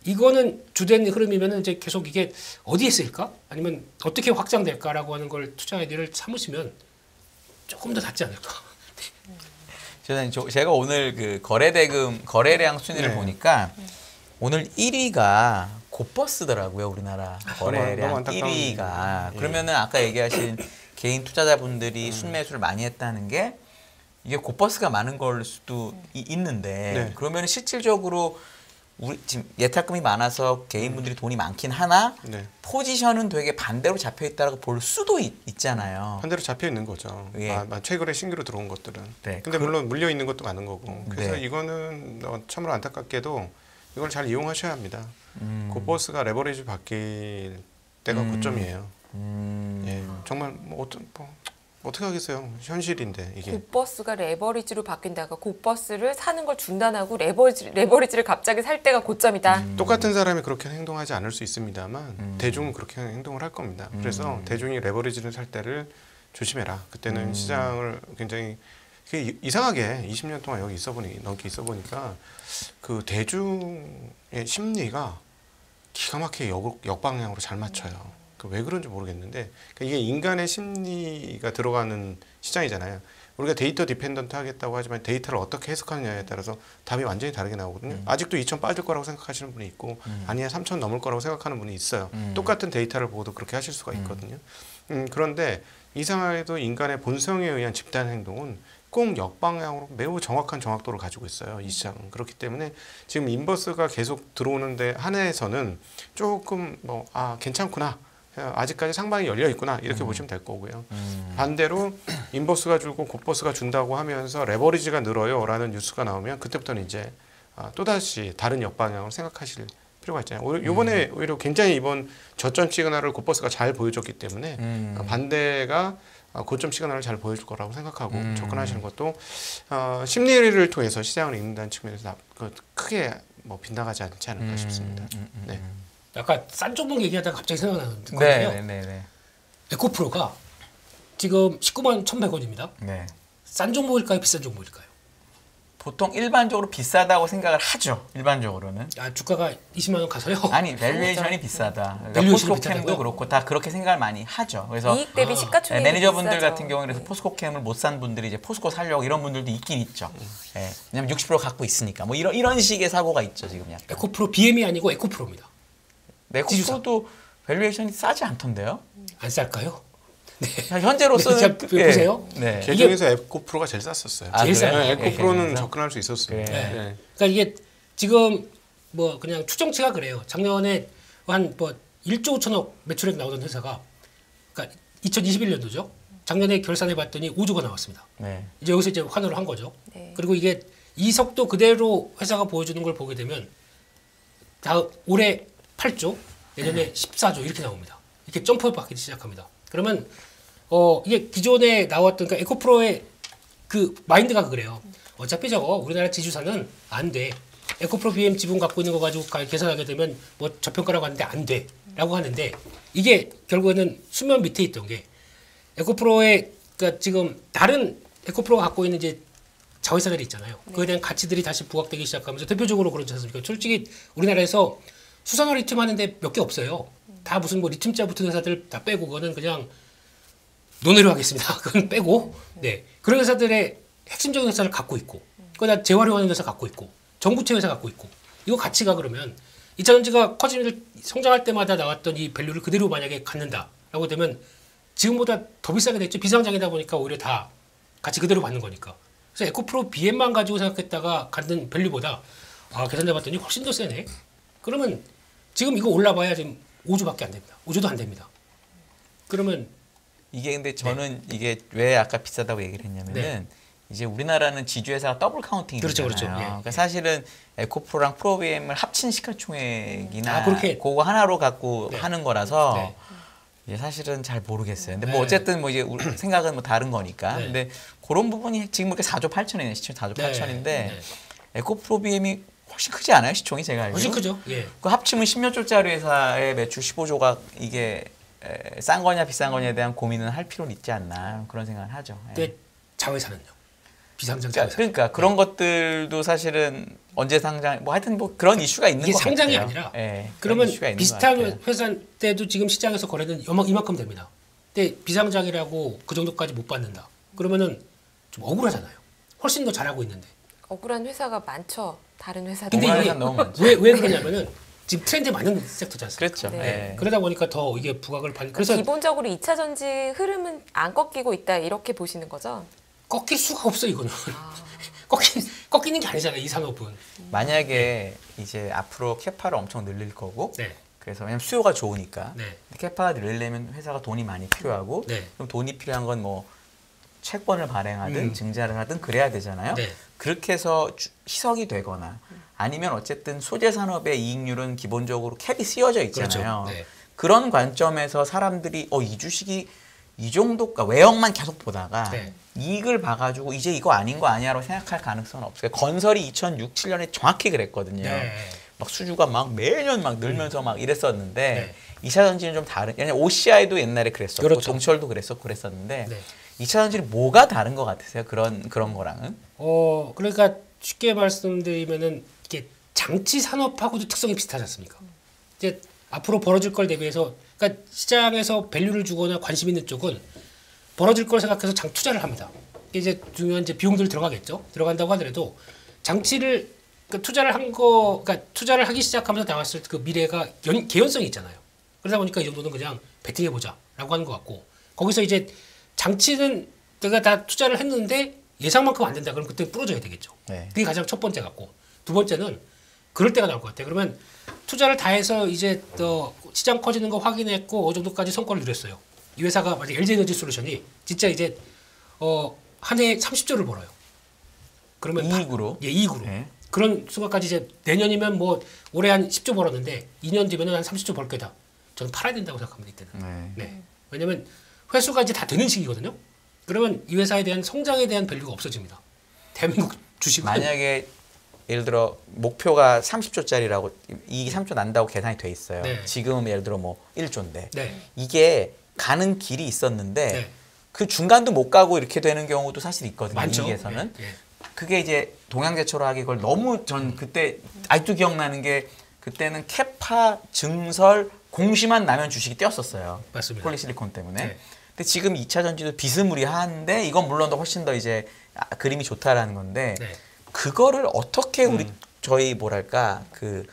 이거는 주된 흐름이면 이제 계속 이게 어디에 쓰일까? 아니면 어떻게 확장될까라고 하는 걸 투자 아이디어를 삼으시면 조금 더 낫지 않을까? 제가 오늘 그 거래량 순위를 네. 보니까 오늘 1위가 곧버스더라고요. 우리나라 너무 거래량 안타까운 1위가. 일이에요. 그러면은 아까 얘기하신 개인 투자자분들이 순매수를 많이 했다는 게 이게 곧버스가 많은 걸 수도 있는데 네. 그러면 실질적으로 우리 지금 예탁금이 많아서 개인분들이 돈이 많긴 하나 네. 포지션은 되게 반대로 잡혀 있다고 볼 수도 있잖아요. 반대로 잡혀 있는 거죠. 예. 최근에 신규로 들어온 것들은. 네. 근데 물론 물려 있는 것도 많은 거고. 그래서 네. 이거는 참으로 안타깝게도 이걸 잘 이용하셔야 합니다. 곧버스가 레버리지 바뀔 때가 고점이에요. 예, 정말 어떻게 하겠어요? 현실인데 이게. 곧버스가 레버리지로 바뀐다가 곧버스를 사는 걸 중단하고 레버리지를 갑자기 살 때가 고점이다. 똑같은 사람이 그렇게 행동하지 않을 수 있습니다만 대중은 그렇게 행동을 할 겁니다. 그래서 대중이 레버리지를 살 때를 조심해라. 그때는 시장을 굉장히 이상하게 20년 동안 여기 넘게 있어 보니까 그 대중의 심리가 기가 막히게 역방향으로 잘 맞춰요. 왜 그런지 모르겠는데 이게 인간의 심리가 들어가는 시장이잖아요. 우리가 데이터 디펜던트 하겠다고 하지만 데이터를 어떻게 해석하느냐에 따라서 답이 완전히 다르게 나오거든요. 아직도 2천 빠질 거라고 생각하시는 분이 있고 아니야 3천 넘을 거라고 생각하는 분이 있어요. 똑같은 데이터를 보고도 그렇게 하실 수가 있거든요. 그런데 이상하게도 인간의 본성에 의한 집단 행동은 꼭 역방향으로 매우 정확한 정확도를 가지고 있어요. 이 시장은. 그렇기 때문에 지금 인버스가 계속 들어오는데 한해에서는 조금 괜찮구나 아직까지 상방이 열려 있구나 이렇게 보시면 될 거고요. 반대로 인버스가 줄고 곧버스가 준다고 하면서 레버리지가 늘어요라는 뉴스가 나오면 그때부터는 이제 또다시 다른 역방향으로 생각하실 필요가 있잖아요. 이번에 오히려 굉장히 이번 저점 시그널을 곧버스가 잘 보여줬기 때문에 반대가 고점 시그널을 잘 보여줄 거라고 생각하고 접근하시는 것도 심리를 통해서 시장을 읽는다는 측면에서 크게 뭐 빗나가지 않지 않을까 싶습니다. 네. 아까 싼 종목 얘기하다가 갑자기 생각나는 건데요. 네. 에코프로가 지금 19만 1,100원입니다. 네. 싼 종목일까요? 비싼 종목일까요? 보통 일반적으로 비싸다고 생각을 하죠. 일반적으로는. 주가가 20만 원 가서요? 아니 밸류에이션이 비싸다. 그러니까 밸류에이션이 포스코캠도 비싸다고요? 그렇고 다 그렇게 생각을 많이 하죠. 그래서 이익 대비 시가총액이 매니저분들 비싸죠. 같은 경우는 그래서 포스코캠을 못 산 분들이 이제 포스코 살려고 이런 분들도 있긴 있죠. 예. 왜냐면 60% 갖고 있으니까 뭐 이런 식의 사고가 있죠 지금 약간. 에코프로 BM이 아니고 에코프로입니다. 에코프로도 밸류에이션이 싸지 않던데요? 안 쌀까요? 현재로서는 자, 보세요. 네. 개중에서 에코프로가 제일 쌌었어요. 아, 제일 그래요? 싸요. 네, 에코프로는 그래서? 접근할 수 있었어요. 그래. 네. 그러니까 이게 지금 뭐 그냥 추정치가 그래요. 작년에 한 뭐 1조 5천억 매출액 나오던 회사가 그러니까 2021년도죠. 작년에 결산해 봤더니 5조가 나왔습니다. 네. 이제 여기서 이제 환호를 한 거죠. 네. 그리고 이게 이 속도 그대로 회사가 보여주는 걸 보게 되면 다음 올해 8조, 내년에 14조 이렇게 나옵니다. 이렇게 점프받기 시작합니다. 그러면 이게 기존에 나왔던 그러니까 에코프로의 그 마인드가 그래요. 어차피 저거 우리나라 지주사는 안 돼. 에코프로 BM 지분 갖고 있는 거 가지고 계산하게 되면 뭐 저평가라고 하는데 안 돼라고 하는데 이게 결국에는 수면 밑에 있던 게 에코프로의 그러니까 지금 다른 에코프로가 갖고 있는 이제 자회사들이 있잖아요. 그에 대한 가치들이 다시 부각되기 시작하면서 대표적으로 그렇지 않습니까? 솔직히 우리나라에서 수산화 리튬 하는데 몇 개 없어요. 다 무슨 뭐 리튬자 붙은 회사들 다 빼고 그거는 그냥 논외로 하겠습니다. 그건 빼고 네 그런 회사들의 핵심적인 회사를 갖고 있고 그거다 재활용하는 회사 갖고 있고 전구체 회사 갖고 있고 이거 가치가 그러면 2차전지가 성장할 때마다 나왔던 이 밸류를 그대로 만약에 갖는다라고 되면 지금보다 더 비싸게 됐죠. 비상장이다 보니까 오히려 다 가치 그대로 받는 거니까. 그래서 에코프로 BM만 가지고 생각했다가 갖는 밸류보다 계산해봤더니 훨씬 더 세네. 그러면 지금 이거 올라봐야 지금 5조밖에 안 됩니다. 5조도 안 됩니다. 그러면 이게 근데 저는 이게 왜 아까 비싸다고 얘기를 했냐면은 이제 우리나라는 지주회사가 더블 카운팅이잖아요. 그렇죠. 예. 그러니까 사실은 에코프로랑 프로비엠을 합친 시가총액이나 그렇게 그거 하나로 갖고 하는 거라서 네. 이게 사실은 잘 모르겠어요. 근데 뭐 어쨌든 뭐 이제 생각은 뭐 다른 거니까. 네. 근데 그런 부분이 지금 이렇게 4조 8천이네 시총 4조 8천인데 에코프로비엠이 훨씬 크지 않아요 시총이 제가 알기로? 훨씬 크죠. 예. 그 합치면 10몇 조짜리 회사의 매출 15조가 이게 싼 거냐 비싼 거냐에 대한 고민은 할 필요는 있지 않나 그런 생각을 하죠. 예. 근데 자회사는요. 비상장 자회사. 그러니까 그런 것들도 사실은 언제 상장 뭐 하여튼 뭐 그런 이슈가 있는 이게 것 상장이 같아요. 아니라 예, 그러면 그런 이슈가 있는 것 비슷한 같아요. 회사 때도 지금 시장에서 거래는 이만큼 됩니다. 근데 비상장이라고 그 정도까지 못 받는다. 그러면은 좀 억울하잖아요. 훨씬 더 잘하고 있는데. 억울한 회사가 많죠. 다른 회사들. 근데 억울한 이게 회사 너무 많죠. 왜 그러냐면은 지금 트렌드에 맞는 섹터지 않습니까? 그렇죠. 네. 예. 그러다 보니까 더 이게 부각을 받는. 그래서 기본적으로 2차 전지 흐름은 안 꺾이고 있다 이렇게 보시는 거죠? 꺾일 수가 없어 이거는. 꺾이는 게 아니잖아요. 이 산업은. 만약에 이제 앞으로 캐파를 엄청 늘릴 거고 네. 그래서 왜냐면 수요가 좋으니까 네. 캐파가 늘리려면 회사가 돈이 많이 필요하고 네. 그럼 돈이 필요한 건 뭐 채권을 발행하든 증자를 하든 그래야 되잖아요. 네. 그렇게 해서 희석이 되거나 아니면 어쨌든 소재 산업의 이익률은 기본적으로 캡이 씌워져 있잖아요. 그렇죠. 네. 그런 관점에서 사람들이 이 주식이 이 정도가 외형만 계속 보다가 네. 이익을 봐가지고 이제 이거 아닌 거 아니야라고 생각할 가능성은 없어요. 건설이 2006, 7년에 정확히 그랬거든요. 네. 막 수주가 막 매년 막 늘면서 막 이랬었는데 네. 2차 전지는 좀 다른. 왜냐면 OCI도 옛날에 그랬었고 그렇죠. 동철도 그랬었는데 네. 2차 전지는 뭐가 다른 것 같으세요? 그런 거랑은? 그러니까 쉽게 말씀드리면은 이게 장치 산업하고도 특성이 비슷하지 않습니까? 이제 앞으로 벌어질 걸 대비해서 그러니까 시장에서 밸류를 주거나 관심 있는 쪽은 벌어질 걸 생각해서 투자를 합니다. 이제 중요한 이제 비용들이 들어가겠죠. 들어간다고 하더라도 장치를 그러니까 투자를 하기 시작하면서 나왔을 때 그 미래가 개연성이 있잖아요. 그러다 보니까 이 정도는 그냥 베팅해 보자라고 하는 것 같고 거기서 이제 장치는 내가 다 투자를 했는데 예상만큼 안 된다. 그럼 그때 부러져야 되겠죠. 네. 그게 가장 첫 번째 같고 두 번째는 그럴 때가 나올 것 같아요. 그러면 투자를 다 해서 이제 시장 커지는 거 확인했고 어느 정도까지 성과를 누렸어요. 이 회사가 만약 LG에너지 솔루션이 진짜 이제 한 해에 30조를 벌어요. 그러면 이익으로? 예, 이익으로. 네. 그런 수가까지 이제 내년이면 뭐 올해 한 10조 벌었는데 2년 뒤면은 한 30조 벌 거다. 저는 팔아야 된다고 생각합니다. 이때는. 네. 왜냐면 회수가 이제 다 되는 시기거든요. 그러면 이 회사에 대한 성장에 대한 밸류가 없어집니다. 대한민국 주식은 만약에 예를 들어 목표가 30조짜리라고 이익이 3조 난다고 계산이 돼 있어요. 네. 지금 예를 들어 뭐 1조인데 네. 이게 가는 길이 있었는데 네. 그 중간도 못 가고 이렇게 되는 경우도 사실 있거든요. 많죠. 이익에서는. 예, 예. 그게 이제 동양제철화학이 그걸 너무 전 그때 아직도 기억나는 게 그때는 캐파, 증설, 공시만 나면 주식이 뛰었었어요. 맞습니다. 폴리실리콘 때문에. 네. 근데 지금 2차 전지도 비스무리한데 이건 물론 더 훨씬 더 이제 그림이 좋다라는 건데 네. 그거를 어떻게 우리 저희 뭐랄까 그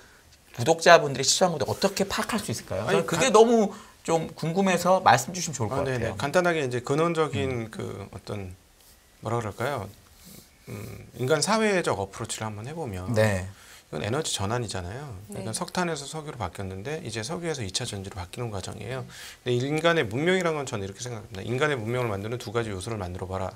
구독자분들이 시청자분들 어떻게 파악할 수 있을까요? 저는 그게 너무 좀 궁금해서 말씀 주시면 좋을 것 같아요. 네네. 간단하게 이제 근원적인 그 어떤 뭐라 그럴까요? 인간 사회적 어프로치를 한번 해보면 네. 이건 에너지 전환이잖아요. 그러니까 네. 석탄에서 석유로 바뀌었는데 이제 석유에서 2차 전지로 바뀌는 과정이에요. 근데 인간의 문명이라는 건 저는 이렇게 생각합니다. 인간의 문명을 만드는 두 가지 요소를 만들어 봐라.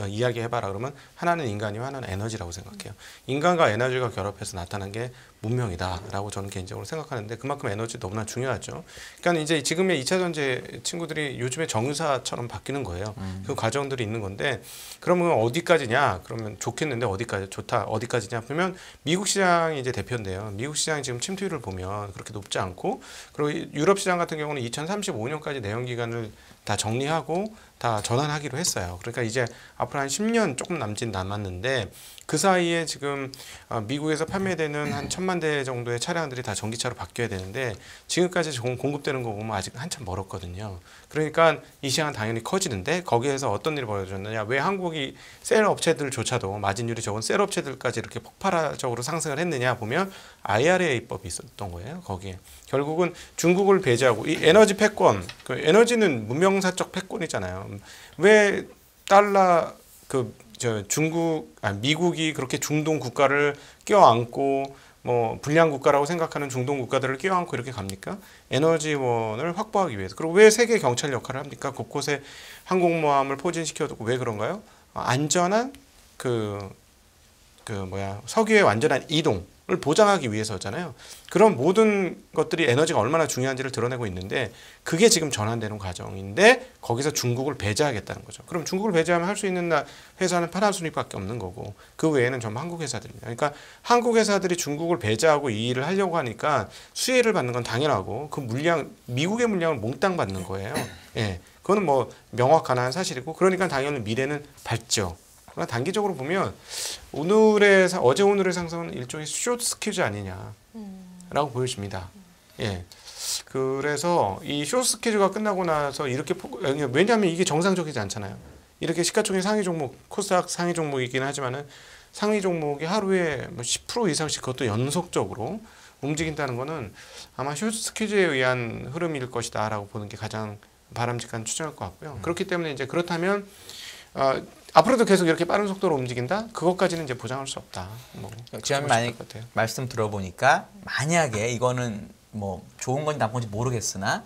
이야기해봐라 그러면 하나는 인간이고 하나는 에너지라고 생각해요. 인간과 에너지가 결합해서 나타난 게 문명이다라고 저는 개인적으로 생각하는데 그만큼 에너지 너무나 중요하죠. 그러니까 이제 지금의 2차 전지 친구들이 요즘에 정유사처럼 바뀌는 거예요. 그 과정들이 있는 건데 그러면 어디까지냐? 그러면 좋겠는데 어디까지 좋다? 어디까지냐? 보면 미국 시장이 이제 대표인데요. 미국 시장이 지금 침투율을 보면 그렇게 높지 않고 그리고 유럽 시장 같은 경우는 2035년까지 내연 기간을 다 정리하고 다 전환하기로 했어요. 그러니까 이제 앞으로 한 10년 조금 남았는데 그 사이에 지금 미국에서 판매되는 한 1,000만 대 정도의 차량들이 다 전기차로 바뀌어야 되는데 지금까지 공급되는 거 보면 아직 한참 멀었거든요. 그러니까 이 시장은 당연히 커지는데 거기에서 어떤 일이 벌어졌느냐. 왜 한국이 셀 업체들조차도 마진율이 적은 셀 업체들까지 이렇게 폭발적으로 상승을 했느냐 보면 IRA법이 있었던 거예요. 거기에. 결국은 중국을 배제하고 이 에너지 패권, 그 에너지는 문명사적 패권이잖아요. 왜 달러 미국이 그렇게 중동 국가를 껴안고 뭐 불량 국가라고 생각하는 중동 국가들을 껴안고 이렇게 갑니까? 에너지원을 확보하기 위해서. 그리고 왜 세계 경찰 역할을 합니까? 곳곳에 항공모함을 포진시켜두고 왜 그런가요? 안전한 석유의 완전한 이동을 보장하기 위해서잖아요. 그런 모든 것들이 에너지가 얼마나 중요한지를 드러내고 있는데 그게 지금 전환되는 과정인데 거기서 중국을 배제하겠다는 거죠. 그럼 중국을 배제하면 할 수 있는 회사는 파나소닉밖에 없는 거고 그 외에는 전부 한국 회사들입니다. 그러니까 한국 회사들이 중국을 배제하고 이 일을 하려고 하니까 수혜를 받는 건 당연하고 그 물량 미국의 물량을 몽땅 받는 거예요. 예, 그거는 뭐 명확한 사실이고 그러니까 당연히 미래는 밝죠. 그러나 단기적으로 보면 어제 오늘의 상승은 일종의 숏 스퀴즈 아니냐라고 보여집니다. 예. 그래서 이 숏 스퀴즈가 끝나고 나서 이렇게 왜냐하면 이게 정상적이지 않잖아요. 이렇게 시가총액 상위 종목, 코스닥 상위 종목이긴 하지만은 상위 종목이 하루에 10% 이상씩 그것도 연속적으로 움직인다는 거는 아마 숏 스퀴즈에 의한 흐름일 것이다라고 보는 게 가장 바람직한 추정일 것 같고요. 그렇기 때문에 이제 그렇다면 앞으로도 계속 이렇게 빠른 속도로 움직인다? 그것까지는 이제 보장할 수 없다. 지금 만약 말씀 들어보니까 만약에 이거는 뭐 좋은 건지 나쁜 건지 모르겠으나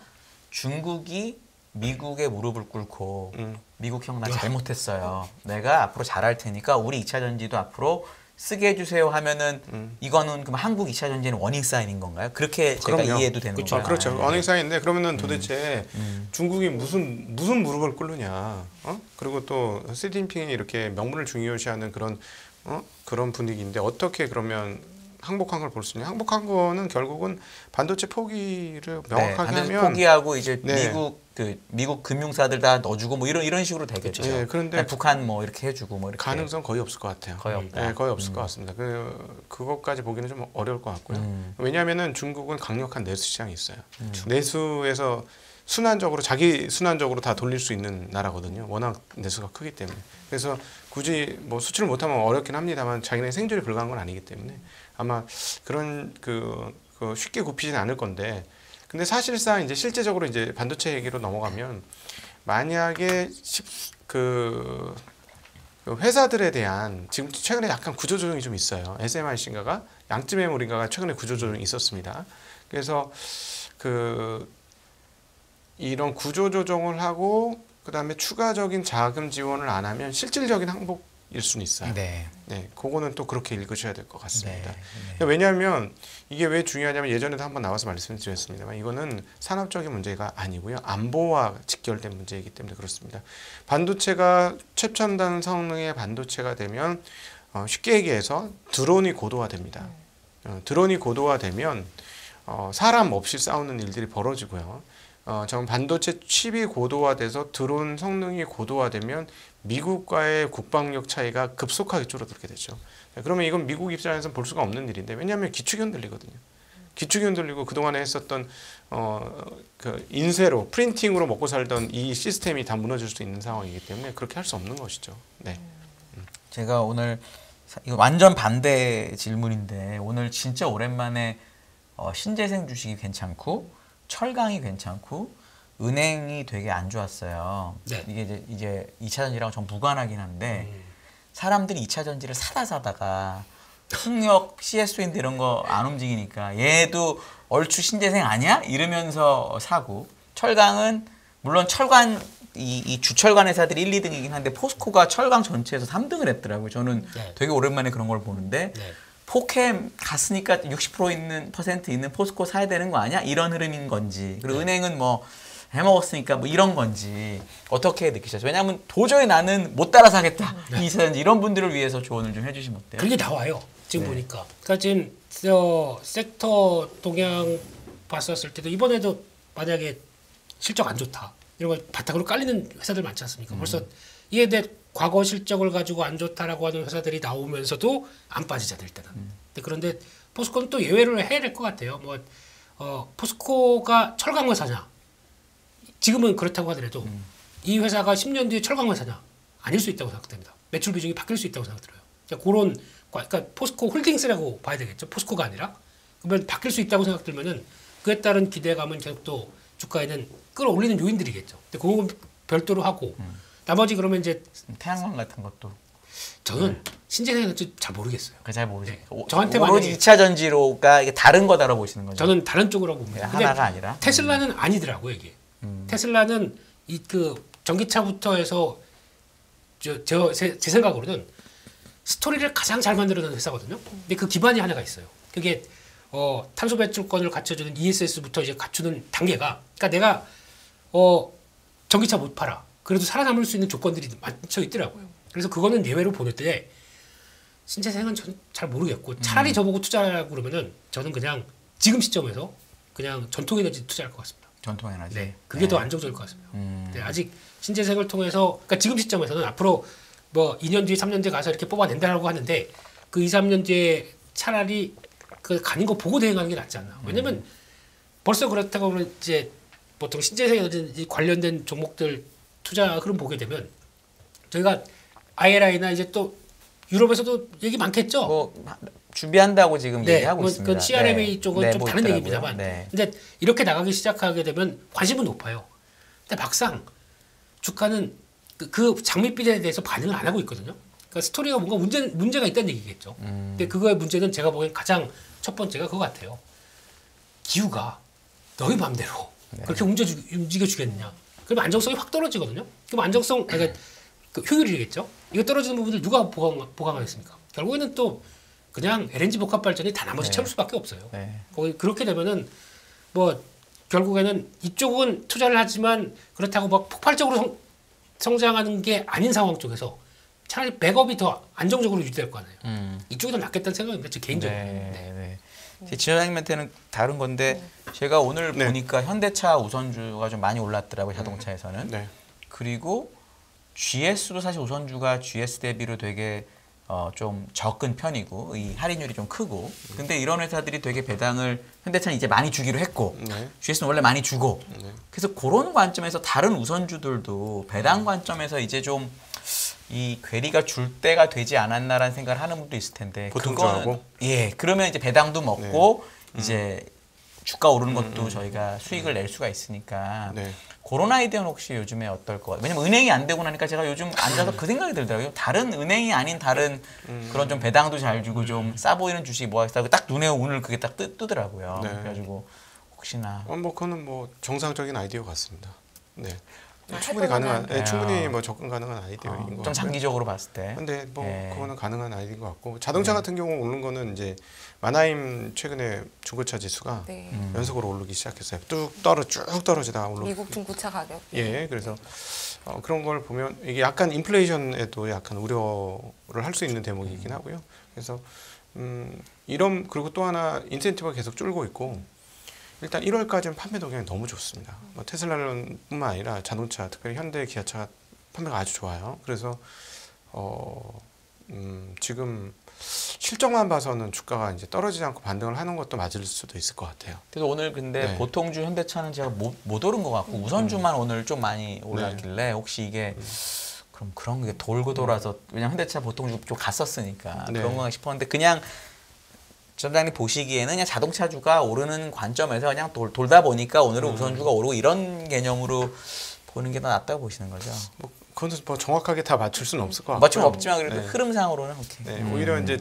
중국이 미국의 무릎을 꿇고 미국 형 나 잘못했어요. 내가 앞으로 잘할 테니까 우리 2차 전지도 앞으로 쓰게 해주세요 하면은 이거는 그럼 한국 2차 전지는 워닝 사인인 건가요? 그렇게 제가 그럼요. 이해해도 되는 건가요? 그렇죠. 워닝 사인인데 그러면은 도대체 중국이 무슨 무릎을 꿇느냐? 그리고 또 시진핑이 이렇게 명분을 중요시하는 그런 분위기인데 어떻게 그러면 항복한 걸 볼 수 있냐? 항복한 거는 결국은 반도체 포기를 명확하게 반도체 하면 포기하고 이제 네. 미국 금융사들 다 넣어주고 뭐 이런 식으로 되겠죠. 네, 그런데 북한 뭐 이렇게 해주고 뭐 이렇게 가능성 거의 없을 것 같아요. 거의 없다. 네, 거의 없을 것 같습니다. 그것까지 보기는 좀 어려울 것 같고요. 왜냐하면은 중국은 강력한 내수 시장이 있어요. 내수에서 자기 순환적으로 다 돌릴 수 있는 나라거든요. 워낙 내수가 크기 때문에. 그래서 굳이 뭐 수출을 못하면 어렵긴 합니다만 자기네 생존이 불가한 건 아니기 때문에 아마 그런 쉽게 굽히지는 않을 건데. 근데 사실상 이제 실제적으로 이제 반도체 얘기로 넘어가면 만약에 회사들에 대한 지금 최근에 약간 구조조정이 좀 있어요. SMIC인가가 양쯔 메모리인가가 최근에 구조조정이 있었습니다. 그래서 이런 구조조정을 하고 그다음에 추가적인 자금 지원을 안 하면 실질적인 항복일 수는 있어요. 네. 네, 그거는 또 그렇게 읽으셔야 될 것 같습니다. 네. 왜냐하면 이게 왜 중요하냐면 예전에도 한번 나와서 말씀드렸습니다만 이거는 산업적인 문제가 아니고요. 안보와 직결된 문제이기 때문에 그렇습니다. 반도체가 최첨단 성능의 반도체가 되면 쉽게 얘기해서 드론이 고도화됩니다. 드론이 고도화되면 사람 없이 싸우는 일들이 벌어지고요. 전 반도체 칩이 고도화돼서 드론 성능이 고도화되면 미국과의 국방력 차이가 급속하게 줄어들게 되죠. 그러면 이건 미국 입장에서는 볼 수가 없는 일인데 왜냐하면 기축이 흔들리거든요. 기축이 흔들리고 그동안에 했었던 그 인쇄로 프린팅으로 먹고 살던 이 시스템이 다 무너질 수 있는 상황이기 때문에 그렇게 할 수 없는 것이죠. 네. 제가 오늘 이거 완전 반대 질문인데 오늘 진짜 오랜만에 신재생 주식이 괜찮고 철강이 괜찮고 은행이 되게 안 좋았어요. 네. 이게 이제 2차 전지랑 좀 무관하긴 한데 사람들이 2차 전지를 사다가 풍력, CS인데 이런 거 안 움직이니까 얘도 얼추 신재생 아니야? 이러면서 사고 철강은 물론 철관 이 주철관 회사들이 1, 2등이긴 한데 포스코가 철강 전체에서 3등을 했더라고요. 저는 네. 되게 오랜만에 그런 걸 보는데 네. 포캠 갔으니까 60% 있는 포스코 사야 되는 거 아니야? 이런 흐름인 건지 그리고 은행은 뭐 해먹었으니까 뭐 이런 건지 어떻게 느끼셨어요? 왜냐하면 도저히 나는 못 따라 사겠다. 이런 분들을 위해서 조언을 좀 해주시면 어때요? 그게 나와요. 지금 보니까. 그러니까 지금 섹터 동향 봤었을 때도 이번에도 만약에 실적 안 좋다. 이런 걸 바닥으로 깔리는 회사들 많지 않습니까? 벌써 이에 대해 과거 실적을 가지고 안 좋다라고 하는 회사들이 나오면서도 안 빠지잖아요, 일단은. 그런데 포스코는 또 예외를 해야 될 것 같아요. 포스코가 철강 회사냐? 지금은 그렇다고 하더라도 이 회사가 10년 뒤에 철강 회사냐? 아닐 수 있다고 생각됩니다. 매출 비중이 바뀔 수 있다고 생각들어요. 그러니까 포스코 홀딩스라고 봐야 되겠죠. 포스코가 아니라. 그러면 바뀔 수 있다고 생각들면은 그에 따른 기대감은 계속 또 주가에는 끌어올리는 요인들이겠죠. 근데 그건 별도로 하고 나머지 그러면 이제 태양광 같은 것도 저는 신재생은 잘 모르겠어요. 잘 모르겠어요. 네. 저한테 오로지 만약에 2차 전지로가 이게 다른 거다라고 보시는 거죠? 저는 다른 쪽으로 봅니다. 하나가 아니라 테슬라는 아니더라고요, 이게. 테슬라는 전기차부터 해서 제 생각으로는 스토리를 가장 잘 만들어내는 회사거든요. 근데 그 기반이 하나가 있어요. 그게 탄소 배출권을 갖춰주는 ESS부터 이제 갖추는 단계가, 그러니까 내가 전기차 못 팔아. 그래도 살아남을 수 있는 조건들이 많죠 있더라고요. 그래서 그거는 예외로 보낼 때 신재생은 전 잘 모르겠고 차라리 저보고 투자하라고 그러면은 저는 그냥 지금 시점에서 그냥 전통에너지 투자할 것 같습니다. 전통에너지. 네, 그게 더 안정적일 것 같습니다. 네, 아직 신재생을 통해서 그러니까 지금 시점에서는 앞으로 뭐 2년 뒤, 3년 뒤에 가서 이렇게 뽑아낸다라고 하는데 그 2, 3년 뒤에 차라리 그 가는 거 보고 대응하는 게 낫지 않나. 왜냐면 벌써 그렇다고 하면 이제 보통 신재생에너지 관련된 종목들 투자 흐름 보게 되면 저희가 IRI나 이제 또 유럽에서도 얘기 많겠죠. 뭐 준비한다고 지금 네, 얘기하고 있습니다. 그건 CRMA 쪽은 좀 뭐 다른 있더라고요. 얘기입니다만. 네. 근데 이렇게 나가기 시작하게 되면 관심은 높아요. 근데 막상 주가는 그 장밋빛에 대해서 반응을 안 하고 있거든요. 그러니까 스토리가 뭔가 문제가 있다는 얘기겠죠. 근데 그거의 문제는 제가 보기엔 가장 첫 번째가 그거 같아요. 기후가 너희 마음대로 그렇게 움직여 주겠느냐. 그러면 안정성이 확 떨어지거든요. 그럼 그러니까 그 효율이겠죠. 이거 떨어지는 부분을 누가 보강하겠습니까? 결국에는 또 그냥 LNG 복합 발전이 다 나머지 채울 수밖에 없어요. 네. 그렇게 되면은 뭐 결국에는 이쪽은 투자를 하지만 그렇다고 막 폭발적으로 성장하는 게 아닌 상황 쪽에서 차라리 백업이 더 안정적으로 유지될 거 아니에요. 이쪽이 더 낫겠다는 생각입니다. 제 개인적으로. 네. 제 지원장님한테는 다른 건데 제가 오늘 보니까 현대차 우선주가 좀 많이 올랐더라고요. 자동차에서는. 네. 그리고 GS도 사실 우선주가 GS 대비로 되게 좀 적은 편이고 이 할인율이 좀 크고 근데 이런 회사들이 되게 배당을 현대차는 이제 많이 주기로 했고 네. GS는 원래 많이 주고 네. 그래서 그런 관점에서 다른 우선주들도 배당 관점에서 이제 좀 이 괴리가 줄 때가 되지 않았나라는 생각을 하는 분도 있을 텐데 보통주하고? 예 그러면 이제 배당도 먹고 이제 주가 오르는 것도 저희가 수익을 낼 수가 있으니까 네. 그런 아이디어는 혹시 요즘에 어떨 것 같아요? 왜냐면 은행이 안 되고 나니까 제가 요즘 앉아서 그 생각이 들더라고요. 다른 은행이 아닌 다른 그런 좀 배당도 잘 주고 좀 싸 보이는 주식 뭐가 있다고 딱 눈에 오늘 그게 딱 뜨더라고요. 네. 그래가지고 혹시나 뭐 그거는 뭐 정상적인 아이디어 같습니다. 네. 충분히 해볼 가능한, 만한. 충분히 뭐 접근 가능한 아이디어인 것 같고요. 좀 장기적으로 봤을 때. 근데 뭐 네. 그거는 가능한 아이디어인 것 같고 자동차 같은 경우 오른 거는 이제 마나임 최근에 중고차 지수가 네. 연속으로 오르기 시작했어요. 쭉 떨어지다가 오르. 미국 중고차 가격. 예, 그래서 그런 걸 보면 이게 약간 인플레이션에도 약간 우려를 할 수 있는 대목이긴 하고요. 그래서 이런 그리고 또 하나 인센티브가 계속 줄고 있고 일단 1월까지는 판매 동향이 너무 좋습니다. 뭐 테슬라뿐만 아니라 자동차, 특별히 현대, 기아차 판매가 아주 좋아요. 그래서 지금 실적만 봐서는 주가가 이제 떨어지지 않고 반등을 하는 것도 맞을 수도 있을 것 같아요. 그래서 오늘 근데 네. 보통주 현대차는 제가 못 오른 것 같고 우선주만 오늘 좀 많이 올랐길래 혹시 이게 그럼 그런 게 돌고 돌아서 왜냐면 현대차 보통주 쪽 갔었으니까 네. 그런 건가 싶었는데 그냥 점장님 보시기에는 그냥 자동차주가 오르는 관점에서 그냥 돌다 보니까 오늘은 우선주가 오르고 이런 개념으로 보는 게 더 낫다고 보시는 거죠? 뭐 그건 뭐 정확하게 다 맞출 수는 없을 것 같고요. 맞춤 없지만 그래도 네. 흐름상으로는 오케이. 네, 오히려 이제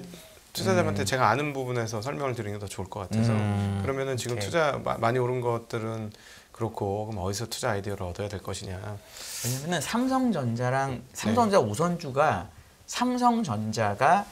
투자자한테 제가 아는 부분에서 설명을 드리는 게 더 좋을 것 같아서 그러면은 지금 오케이. 투자 많이 오른 것들은 그렇고 그럼 어디서 투자 아이디어를 얻어야 될 것이냐. 왜냐면은 삼성전자 우선주가 삼성전자가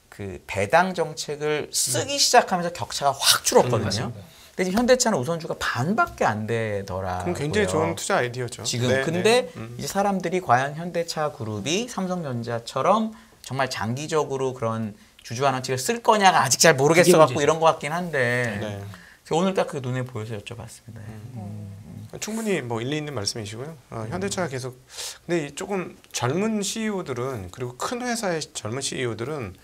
그 배당 정책을 쓰기 시작하면서 격차가 확 줄었거든요. 맞습니다. 근데 지금 현대차는 우선주가 반밖에 안 되더라고요. 그럼 굉장히 좋은 투자 아이디어죠. 지금 네, 근데 네. 이제 사람들이 과연 현대차 그룹이 삼성전자처럼 정말 장기적으로 그런 주주 환원책을 쓸 거냐가 아직 잘 모르겠어 그게 갖고 문제죠. 이런 것 같긴 한데 네. 오늘 딱 그 눈에 보여서 여쭤봤습니다. 충분히 뭐 일리 있는 말씀이시고요. 현대차가 계속 근데 이 조금 젊은 CEO들은 그리고 큰 회사의 젊은 CEO들은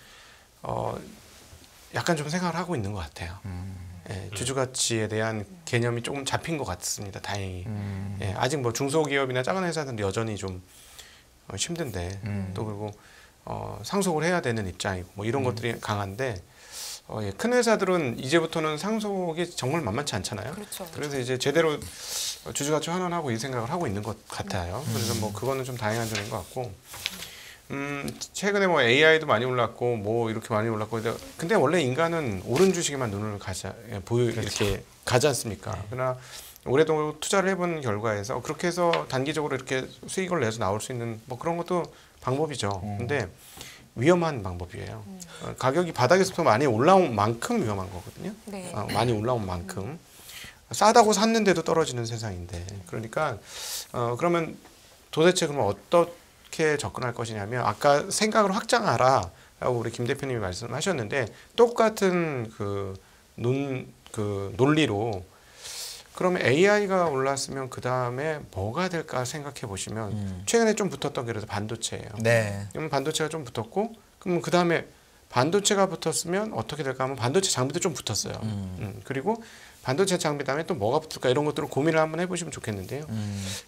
약간 좀 생각을 하고 있는 것 같아요. 예, 주주 가치에 대한 개념이 조금 잡힌 것 같습니다. 다행히. 예, 아직 뭐 중소기업이나 작은 회사들은 여전히 좀 힘든데 또 그리고 상속을 해야 되는 입장이고 뭐 이런 것들이 강한데 예, 큰 회사들은 이제부터는 상속이 정말 만만치 않잖아요. 그렇죠. 그래서 이제 제대로 주주가치 환원하고 이 생각을 하고 있는 것 같아요. 그래서 뭐 그거는 좀 다행한 점인 것 같고, 최근에 뭐 AI도 많이 올랐고 뭐 이렇게 많이 올랐고, 근데 원래 인간은 옳은 주식에만 눈을 이렇게 가지 않습니까? 그러나 올해도 투자를 해본 결과에서 그렇게 해서 단기적으로 이렇게 수익을 내서 나올 수 있는 뭐 그런 것도 방법이죠. 근데 위험한 방법이에요. 가격이 바닥에서부터 많이 올라온 만큼 위험한 거거든요. 네. 많이 올라온 만큼 싸다고 샀는데도 떨어지는 세상인데 그러니까 그러면 도대체 그러면 어떻게 접근할 것이냐면 아까 생각을 확장하라 라고 우리 김 대표님이 말씀하셨는데 똑같은 그 논리로 그러면 AI가 올랐으면 그 다음에 뭐가 될까 생각해 보시면 최근에 좀 붙었던 게 그래서 반도체예요. 네. 그러면 반도체가 좀 붙었고 그러면 그 다음에 반도체가 붙었으면 어떻게 될까 하면 반도체 장비도 좀 붙었어요. 그리고 반도체 장비 다음에 또 뭐가 붙을까 이런 것들을 고민을 한번 해보시면 좋겠는데요.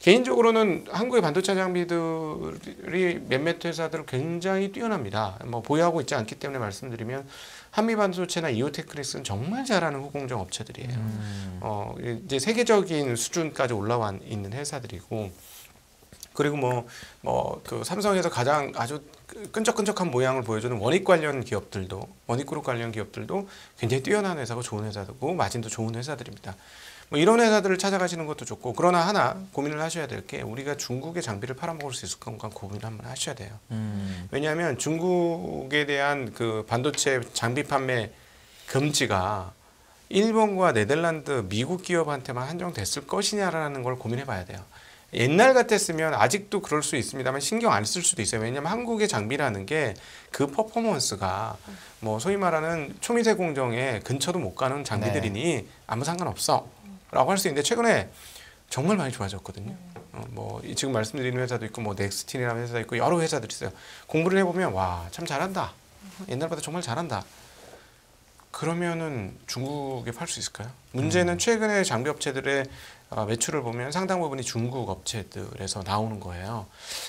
개인적으로는 한국의 반도체 장비들이 몇몇 회사들 굉장히 뛰어납니다. 뭐 보유하고 있지 않기 때문에 말씀드리면 한미반도체나 이오테크닉스는 정말 잘하는 후공정 업체들이에요. 이제 세계적인 수준까지 올라와 있는 회사들이고 그리고 그 삼성에서 가장 아주 끈적끈적한 모양을 보여주는 원익 관련 기업들도 원익그룹 관련 기업들도 굉장히 뛰어난 회사고 좋은 회사고 마진도 좋은 회사들입니다. 뭐 이런 회사들을 찾아가시는 것도 좋고 그러나 하나 고민을 하셔야 될 게 우리가 중국의 장비를 팔아먹을 수 있을 건가 고민을 한번 하셔야 돼요. 왜냐하면 중국에 대한 그 반도체 장비 판매 금지가 일본과 네덜란드, 미국 기업한테만 한정됐을 것이냐라는 걸 고민해봐야 돼요. 옛날 같았으면 아직도 그럴 수 있습니다만 신경 안 쓸 수도 있어요. 왜냐하면 한국의 장비라는 게 그 퍼포먼스가 뭐 소위 말하는 초미세 공정에 근처도 못 가는 장비들이니 아무 상관없어 라고 할 수 있는데 최근에 정말 많이 좋아졌거든요. 뭐 지금 말씀드리는 회사도 있고 뭐 넥스틴이라는 회사도 있고 여러 회사들이 있어요. 공부를 해보면 와 참 잘한다. 옛날보다 정말 잘한다. 그러면은 중국에 팔 수 있을까요? 문제는 최근에 장비 업체들의 매출을 보면 상당 부분이 중국 업체들에서 나오는 거예요.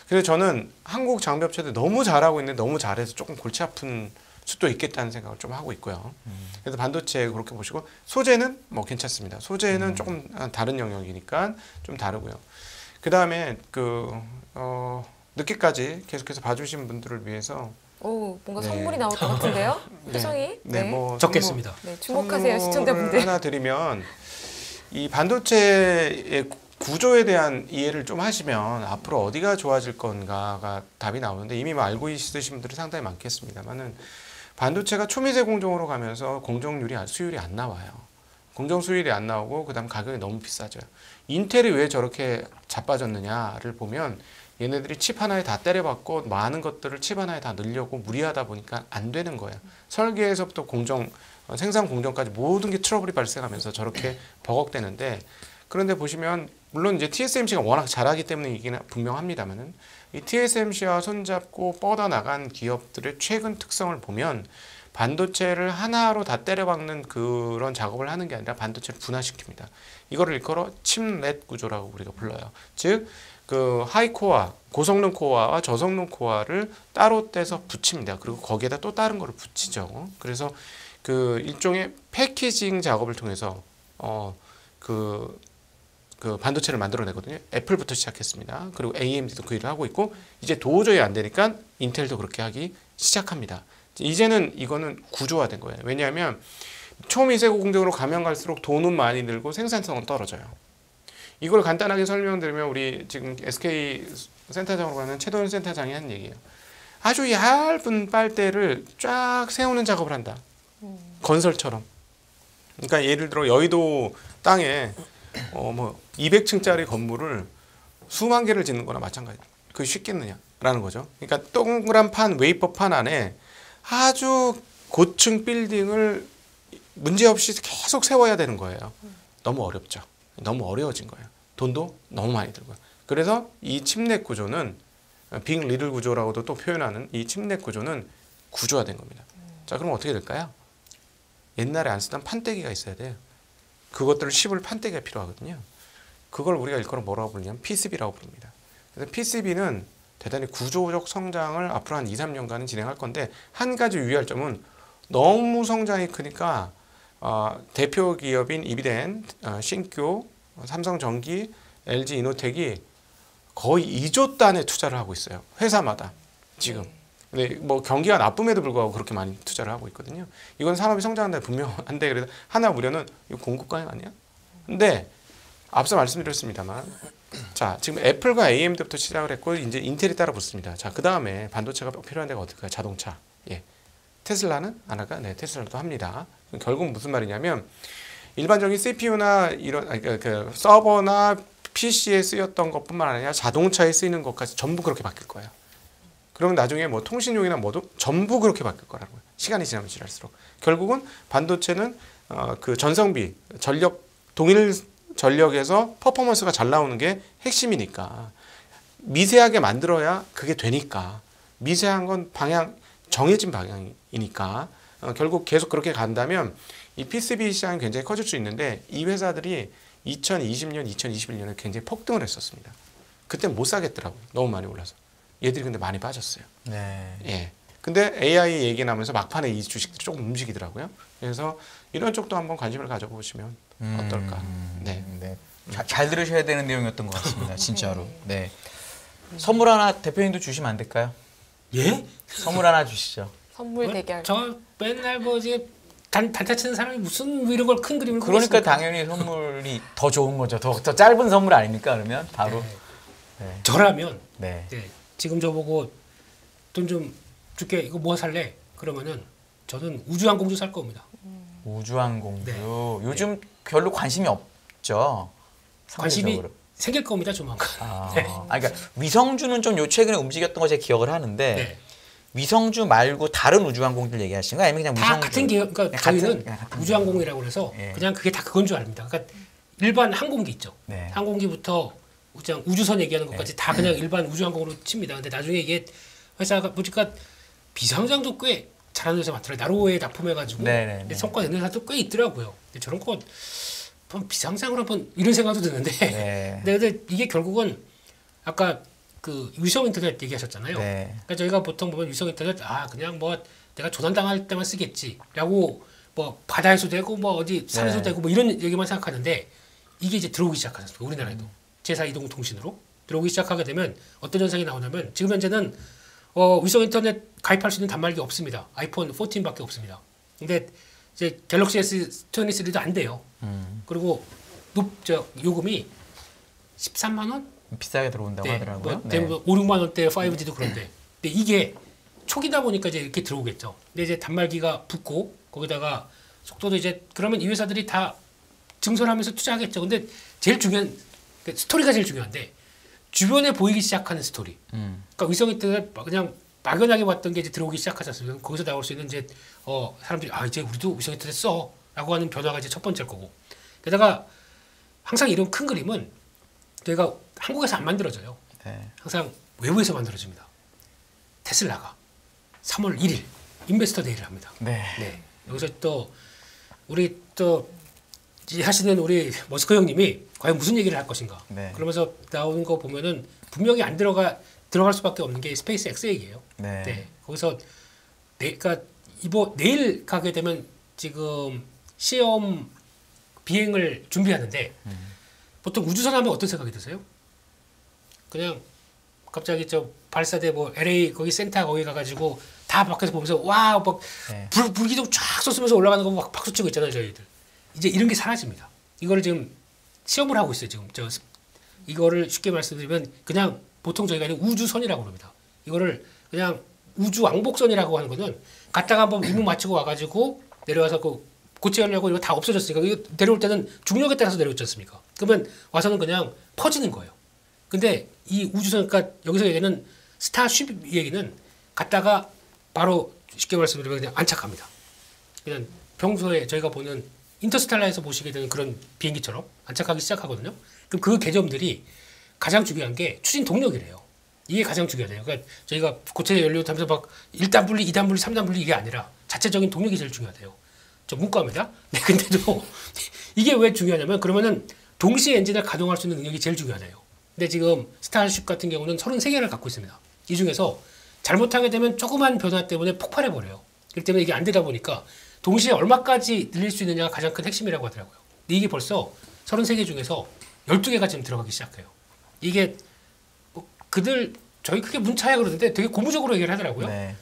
그래서 저는 한국 장비 업체들 너무 잘하고 있는데 너무 잘해서 조금 골치 아픈 수도 있겠다는 생각을 좀 하고 있고요. 그래서 반도체 그렇게 보시고 소재는 뭐 괜찮습니다. 소재는 조금 다른 영역이니까 좀 다르고요. 그 다음에 늦게까지 계속해서 봐주신 분들을 위해서 오, 뭔가 네. 선물이 나올 것 같은데요? 표정이. 네, 뭐 적겠습니다. 네, 주목하세요, 선물을 시청자분들. 하나 드리면 이 반도체의 구조에 대한 이해를 좀 하시면 앞으로 어디가 좋아질 건가가 답이 나오는데 이미 뭐 알고 있으신 분들이 상당히 많겠습니다만은 반도체가 초미세 공정으로 가면서 공정률이 수율이 안 나와요. 공정 수율이 안 나오고 그다음 가격이 너무 비싸져요. 인텔이 왜 저렇게 자빠졌느냐를 보면 얘네들이 칩 하나에 다 때려박고 많은 것들을 칩 하나에 다 넣으려고 무리하다 보니까 안 되는 거예요. 설계에서부터 생산 공정까지 모든 게 트러블이 발생하면서 저렇게 버벅대는데 그런데 보시면 물론 이제 TSMC가 워낙 잘하기 때문이긴 분명합니다만은 이 TSMC와 손잡고 뻗어나간 기업들의 최근 특성을 보면 반도체를 하나로 다 때려박는 그런 작업을 하는 게 아니라 반도체를 분화시킵니다. 이거를 일컬어 칩넷 구조라고 우리가 불러요. 즉 그 하이코어, 고성능 코어와 저성능 코어를 따로 떼서 붙입니다. 그리고 거기에다 또 다른 거를 붙이죠. 그래서 그 일종의 패키징 작업을 통해서 그 반도체를 만들어내거든요. 애플부터 시작했습니다. 그리고 AMD도 그 일을 하고 있고 이제 도저히 안 되니까 인텔도 그렇게 하기 시작합니다. 이제는 이거는 구조화된 거예요. 왜냐하면 초미세 공정으로 가면 갈수록 돈은 많이 들고 생산성은 떨어져요. 이걸 간단하게 설명드리면 우리 지금 SK 센터장으로 가는 최도현 센터장이 한 얘기예요. 아주 얇은 빨대를 쫙 세우는 작업을 한다. 건설처럼. 그러니까 예를 들어 여의도 땅에 200층짜리 건물을 수만 개를 짓는 거나 마찬가지. 그게 쉽겠느냐라는 거죠. 그러니까 동그란 판, 웨이퍼 판 안에 아주 고층 빌딩을 문제없이 계속 세워야 되는 거예요. 너무 어렵죠. 너무 어려워진 거예요. 돈도 너무 많이 들고요. 그래서 이 칩넷 구조는 빅 리들 구조라고도 또 표현하는 이 칩넷 구조는 구조화된 겁니다. 자, 그럼 어떻게 될까요? 옛날에 안 쓰던 판때기가 있어야 돼요. 그것들을 씹을 판때기가 필요하거든요. 그걸 우리가 일컬어 뭐라고 부르냐면 PCB라고 부릅니다. 그래서 PCB는 대단히 구조적 성장을 앞으로 한 2, 3년간은 진행할 건데 한 가지 유의할 점은 너무 성장이 크니까 대표 기업인 이비덴, 신교, 삼성전기, LG 이노텍이 거의 2조 단의 투자를 하고 있어요. 회사마다 지금. 근데 뭐 경기가 나쁨에도 불구하고 그렇게 많이 투자를 하고 있거든요. 이건 산업이 성장한다 분명한데 그래서 하나 우려는 이거 공급 과잉 아니야? 근데 앞서 말씀드렸습니다만 자 지금 애플과 AMD부터 시작을 했고 이제 인텔이 따라 붙습니다. 자 그 다음에 반도체가 필요한 데가 어딜까요? 자동차. 예. 테슬라는 안 할까? 네, 테슬라도 합니다. 결국 무슨 말이냐면 일반적인 CPU나 이런 그 서버나 PC에 쓰였던 것뿐만 아니라 자동차에 쓰이는 것까지 전부 그렇게 바뀔 거예요. 그러면 나중에 뭐 통신용이나 뭐도 전부 그렇게 바뀔 거라는 거예요. 시간이 지나면 지날수록 결국은 반도체는 그 전성비, 전력 동일 전력에서 퍼포먼스가 잘 나오는 게 핵심이니까 미세하게 만들어야 그게 되니까 미세한 건 방향 정해진 방향이니까 결국 계속 그렇게 간다면 이 PCB 시장이 굉장히 커질 수 있는데 이 회사들이 2020년, 2021년에 굉장히 폭등을 했었습니다. 그때 못 사겠더라고요. 너무 많이 올라서. 얘들이 근데 많이 빠졌어요. 네. 예. 근데 AI 얘기 나면서 막판에 이 주식들이 조금 움직이더라고요. 그래서 이런 쪽도 한번 관심을 가져보시면 어떨까. 네. 네. 잘 들으셔야 되는 내용이었던 것 같습니다. 진짜로. 네. 선물 하나 대표님도 주시면 안 될까요? 예? 선물 하나 주시죠. 선물 대결. 저 맨날 뭐 이제 단타 치는 사람이 무슨 이런 걸 큰 그림을 그러니까 그리겠습니까? 당연히 선물이 더 좋은 거죠. 더 짧은 선물 아닙니까? 그러면 바로. 네. 네. 저라면 네. 네, 지금 저보고 돈 좀 줄게 이거 뭐 살래? 그러면은 저는 우주항공주 살 겁니다. 우주항공주. 네. 요즘 별로 관심이 없죠. 관심이 상대적으로. 생길 겁니다 조만간. 네. 그러니까 위성주는 좀 요 최근에 움직였던 거 제가 기억을 하는데 네. 위성주 말고 다른 우주항공들 얘기하시는 거 아니면 그냥 다 위성주? 같은 기업, 그러니까 같은- 저희는 같은 우주항공이라고 그래서 예. 그냥 그게 다 그건 줄 압니다. 그러니까 일반 항공기 있죠. 네. 항공기부터 그냥 우주선 얘기하는 것까지 다 그냥 일반 우주항공으로 칩니다. 근데 나중에 이게 회사가 보니까 비상장도 꽤 잘하는 회사 많더라고요. 나로에 납품해가지고 네네네. 성과 내는 회사도 꽤 있더라고요. 근데 저런 거 한번 비상장으로 한번 이런 생각도 드는데 네. 근데 이게 결국은 아까 그 위성 인터넷 얘기하셨잖아요. 네. 그러니까 저희가 보통 보면 위성 인터넷 그냥 뭐 내가 조난당할 때만 쓰겠지라고 뭐 바다에서 되고 뭐 어디 산에서 네. 되고 뭐 이런 얘기만 생각하는데 이게 이제 들어오기 시작하셨습니다. 우리나라에도 제4이동통신으로 들어오기 시작하게 되면 어떤 현상이 나오냐면 지금 현재는 위성 인터넷 가입할 수 있는 단말기 없습니다. 아이폰 14밖에 없습니다. 근데 이제 갤럭시 S23도 안 돼요. 그리고 요금이 13만 원? 비싸게 들어온다고 하더라고요. 뭐 대부분 5, 6만 원대 5G도 그런데 근데 이게 초기다 보니까 이제 이렇게 들어오겠죠. 근데 이제 단말기가 붙고 거기다가 속도도 이제 그러면 이 회사들이 다 증설하면서 투자하겠죠. 근데 제일 중요한 스토리가 제일 중요한데 주변에 보이기 시작하는 스토리. 그러니까 위성 인터넷 그냥 막연하게 봤던 게 이제 들어오기 시작하지 않습니까? 거기서 나올 수 있는 이제 사람들이 이제 우리도 위성 인터넷 써라고 하는 변화가 이제 첫 번째일 거고. 게다가 항상 이런 큰 그림은 저희가 한국에서 안 만들어져요. 네. 항상 외부에서 만들어집니다. 테슬라가 3월 1일 인베스터 데이를 합니다. 네. 네. 여기서 또 우리 또 하시는 우리 머스크 형님이 과연 무슨 얘기를 할 것인가. 네. 그러면서 나오는 거 보면은 분명히 안 들어갈 수밖에 없는 게 스페이스 X 얘기예요. 네. 거기서 그러니까 내일 가게 되면 지금 시험 비행을 준비하는데 보통 우주선 하면 어떤 생각이 드세요? 그냥 갑자기 저 발사대 뭐 LA 거기 센터 거기 가가지고 다 밖에서 보면서 와막 네. 불기둥 쫙 쏘면서 올라가는 거 막 박수 치고 있잖아요 저희들. 이제 이런 게 사라집니다. 이거를 지금 시험을 하고 있어요 지금. 이거를 쉽게 말씀드리면 그냥 보통 저희가 우주선이라고 합니다. 이거를 그냥 우주 왕복선이라고 하는 거는 갔다가 한번 임무 마치고 와가지고 내려와서 고치하려고 이거 다 없어졌으니까 이거 내려올 때는 중력에 따라서 내려오지 않습니까? 그러면 와서는 그냥 퍼지는 거예요. 근데 이 우주선, 그러니까 여기서 얘기는 스타쉽 얘기는 갔다가 바로 쉽게 말씀드리면 그냥 안착합니다. 그냥 평소에 저희가 보는 인터스텔라에서 보시게 되는 그런 비행기처럼 안착하기 시작하거든요. 그럼 그 개념들이 가장 중요한 게 추진 동력이래요. 이게 가장 중요해요. 그러니까 저희가 고체 연료 타면서 막 1단 분리, 2단 분리, 3단 분리 이게 아니라 자체적인 동력이 제일 중요하대요. 저 문과입니다. 네, 근데도 이게 왜 중요하냐면 그러면은 동시에 엔진을 가동할 수 있는 능력이 제일 중요하대요. 근데 지금 스타쉽 같은 경우는 33개를 갖고 있습니다. 이 중에서 잘못하게 되면 조그만 변화 때문에 폭발해버려요. 그렇기 때문에 이게 안 되다 보니까 동시에 얼마까지 늘릴 수 있느냐가 가장 큰 핵심이라고 하더라고요. 근데 이게 벌써 33개 중에서 12개가 지금 들어가기 시작해요. 이게 저희 크게 문차야 그러는데 되게 고무적으로 얘기를 하더라고요. 네.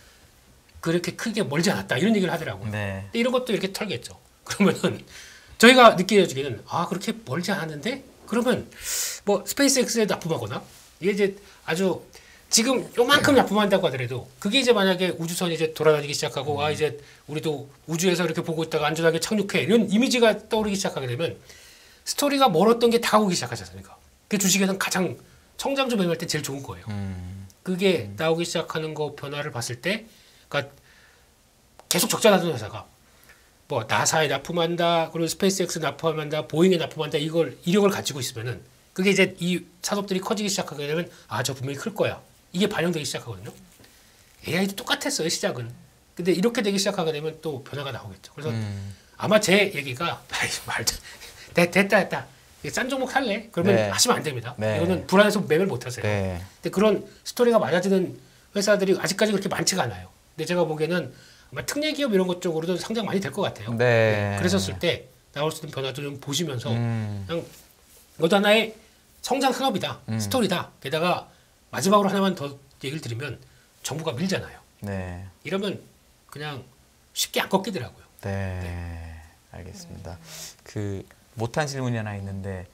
그렇게 크게 멀지 않았다 이런 얘기를 하더라고요. 네. 근데 이런 것도 이렇게 털겠죠. 그러면은 저희가 느껴지기는 그렇게 멀지 않았는데 그러면 뭐 스페이스X에 납품하거나 이게 이제 아주 지금 요만큼 납품한다고 하더라도 그게 이제 만약에 우주선이 이제 돌아다니기 시작하고 이제 우리도 우주에서 이렇게 보고 있다가 안전하게 착륙해 이런 이미지가 떠오르기 시작하게 되면 스토리가 멀었던 게 다가오기 시작하지 않습니까? 그 주식에서는 가장 성장주 매매할 때 제일 좋은 거예요. 그게 나오기 시작하는 거 변화를 봤을 때 그러니까 계속 적자 나던 회사가 뭐 나사에 납품한다, 그리고 스페이스X 납품한다, 보잉에 납품한다 이력을 가지고 있으면은 그게 이제 이 산업들이 커지기 시작하게 되면 저 분명히 클 거야. 이게 반영되기 시작하거든요. AI도 똑같았어요 시작은. 근데 이렇게 되기 시작하게 되면 또 변화가 나오겠죠. 그래서 아마 제 얘기가 말도 됐다. 싼 종목 살래? 그러면 네. 하시면 안 됩니다. 네. 이거는 불안해서 매매를 못 하세요. 네. 근데 그런 스토리가 맞아지는 회사들이 아직까지 그렇게 많지가 않아요. 근데 제가 보기에는 아마 특례 기업 이런 것 쪽으로도 상장 많이 될 것 같아요. 네. 그랬었을 때 나올 수 있는 변화도 좀 보시면서 그냥 이것도 하나의 성장 산업이다, 스토리다. 게다가 마지막으로 하나만 더 얘기를 드리면 정부가 밀잖아요. 네. 이러면 그냥 쉽게 안 꺾이더라고요. 네. 알겠습니다. 못한 질문이 하나 있는데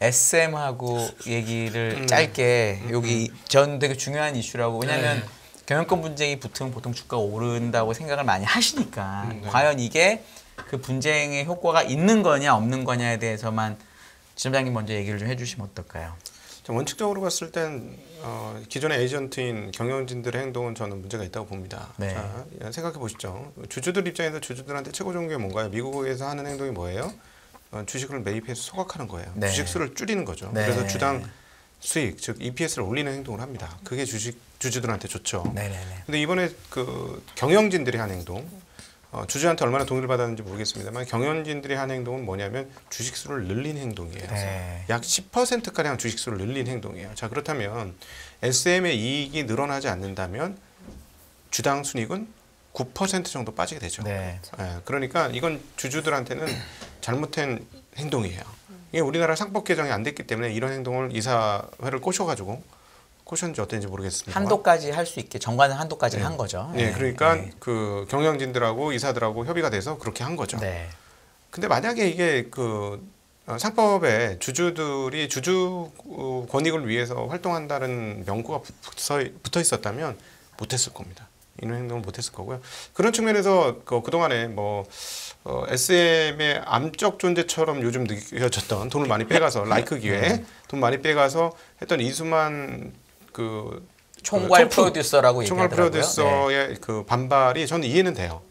SM하고 얘기를 짧게 여기 전 되게 중요한 이슈라고 왜냐하면 네. 경영권 분쟁이 붙으면 보통 주가가 오른다고 생각을 많이 하시니까 네. 과연 이게 그 분쟁의 효과가 있는 거냐 없는 거냐에 대해서만 지점장님 먼저 얘기를 좀 해주시면 어떨까요? 원칙적으로 봤을 땐 기존의 에이전트인 경영진들의 행동은 저는 문제가 있다고 봅니다. 네. 자, 생각해 보시죠. 주주들 입장에서 주주들한테 최고 좋은 게 뭔가요? 미국에서 하는 행동이 뭐예요? 주식을 매입해서 소각하는 거예요. 네. 주식 수를 줄이는 거죠. 네. 그래서 주당 수익, 즉 EPS를 올리는 행동을 합니다. 그게 주주들한테 좋죠. 네네네. 근데 이번에 경영진들이 한 행동, 주주한테 얼마나 동의를 받았는지 모르겠습니다만 경영진들이 한 행동은 뭐냐면 주식수를 늘린 행동이에요. 네. 약 10%가량 주식수를 늘린 행동이에요. 자, 그렇다면 SM의 이익이 늘어나지 않는다면 주당 순익은 9% 정도 빠지게 되죠. 네. 예, 그러니까 이건 주주들한테는 잘못된 행동이에요. 이게 우리나라 상법 개정이 안 됐기 때문에 이런 행동을 이사회를 꼬셨는지 어땠는지 모르겠습니다. 한도까지 할 수 있게 정관은 한도까지 네. 한 거죠. 네, 그러니까 네. 그 경영진들하고 이사들하고 협의가 돼서 그렇게 한 거죠. 네. 근데 만약에 이게 그 상법에 주주들이 주주 권익을 위해서 활동한다는 명구가 붙어 있었다면 못했을 겁니다. 이런 행동을 못했을 거고요. 그런 측면에서 그동안에 뭐 SM의 암적 존재처럼 요즘 느껴졌던 돈을 많이 빼가서 라이크 기회에 돈 많이 빼가서 했던 이수만 그 총괄 프로듀서라고 총괄 얘기하더라고요. 프로듀서의 네. 그 반발이 저는 이해는 돼요.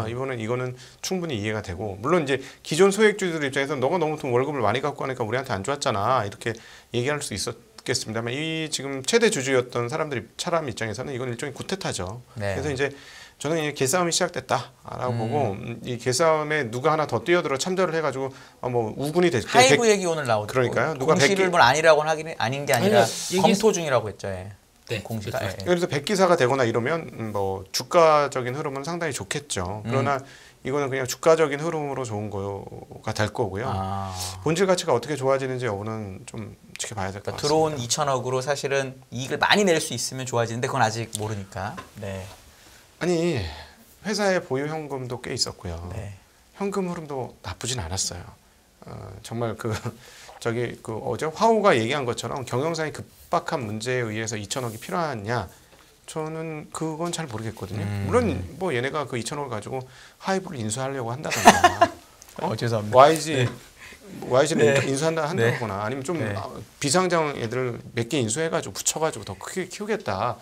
이거는 충분히 이해가 되고 물론 이제 기존 소액주주들 입장에서 너가 너무 돈 월급을 많이 갖고 가니까 우리한테 안 좋았잖아 이렇게 얘기할 수 있었겠습니다만 이 지금 최대 주주였던 사람 입장에서는 이건 일종의 구태타죠. 네. 그래서 이제 저는 이 개싸움이 시작됐다라고 보고 이 개싸움에 누가 하나 더 뛰어들어 참전을 해가지고 뭐 우군이 될게 하이브 얘기 오늘 나오죠. 그러니까요. 누가 공시를 뭐 아니라고는 하긴 아닌 게 아니라 아니요, 검토 중이라고 했죠. 예. 네, 공시가. 그렇죠. 예. 그래서 백기사가 되거나 이러면 뭐 주가적인 흐름은 상당히 좋겠죠. 그러나 이거는 그냥 주가적인 흐름으로 좋은 거가 될 거고요. 아. 본질 가치가 어떻게 좋아지는지 여부는 좀 지켜봐야 될 것 그러니까 같습니다. 들어온 2천억으로 사실은 이익을 많이 낼 수 있으면 좋아지는데 그건 아직 모르니까. 네. 아니 회사의 보유 현금도 꽤 있었고요. 네. 현금 흐름도 나쁘진 않았어요. 정말 어제 화우가 얘기한 것처럼 경영상의 급박한 문제에 의해서 2천억이 필요하냐? 저는 그건 잘 모르겠거든요. 물론 뭐 얘네가 그 2천억을 가지고 하이브를 인수하려고 한다던가, 죄송합니다. YG를 네. 인수한다거나 아니면 좀 네. 비상장 애들 몇 개 인수해가지고 붙여가지고 더 크게 키우겠다.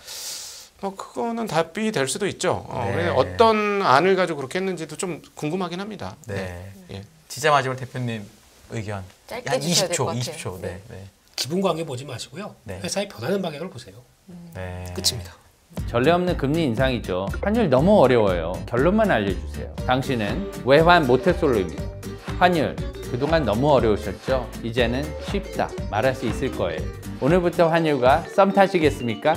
그거는 답이 될 수도 있죠. 네. 어떤 안을 가지고 그렇게 했는지도 좀 궁금하긴 합니다. 네. 예. 진짜 마지막 대표님 의견. 짧게 한 주셔야 될것 20초, 같아요. 20초. 네. 네. 기분 관계 보지 마시고요. 네. 회사의 변하는 방향을 보세요. 네. 끝입니다. 전례 없는 금리 인상이죠. 환율 너무 어려워요. 결론만 알려주세요. 당신은 외환 모태솔로입니다. 환율 그동안 너무 어려우셨죠? 이제는 쉽다 말할 수 있을 거예요. 오늘부터 환율과 썸 타시겠습니까?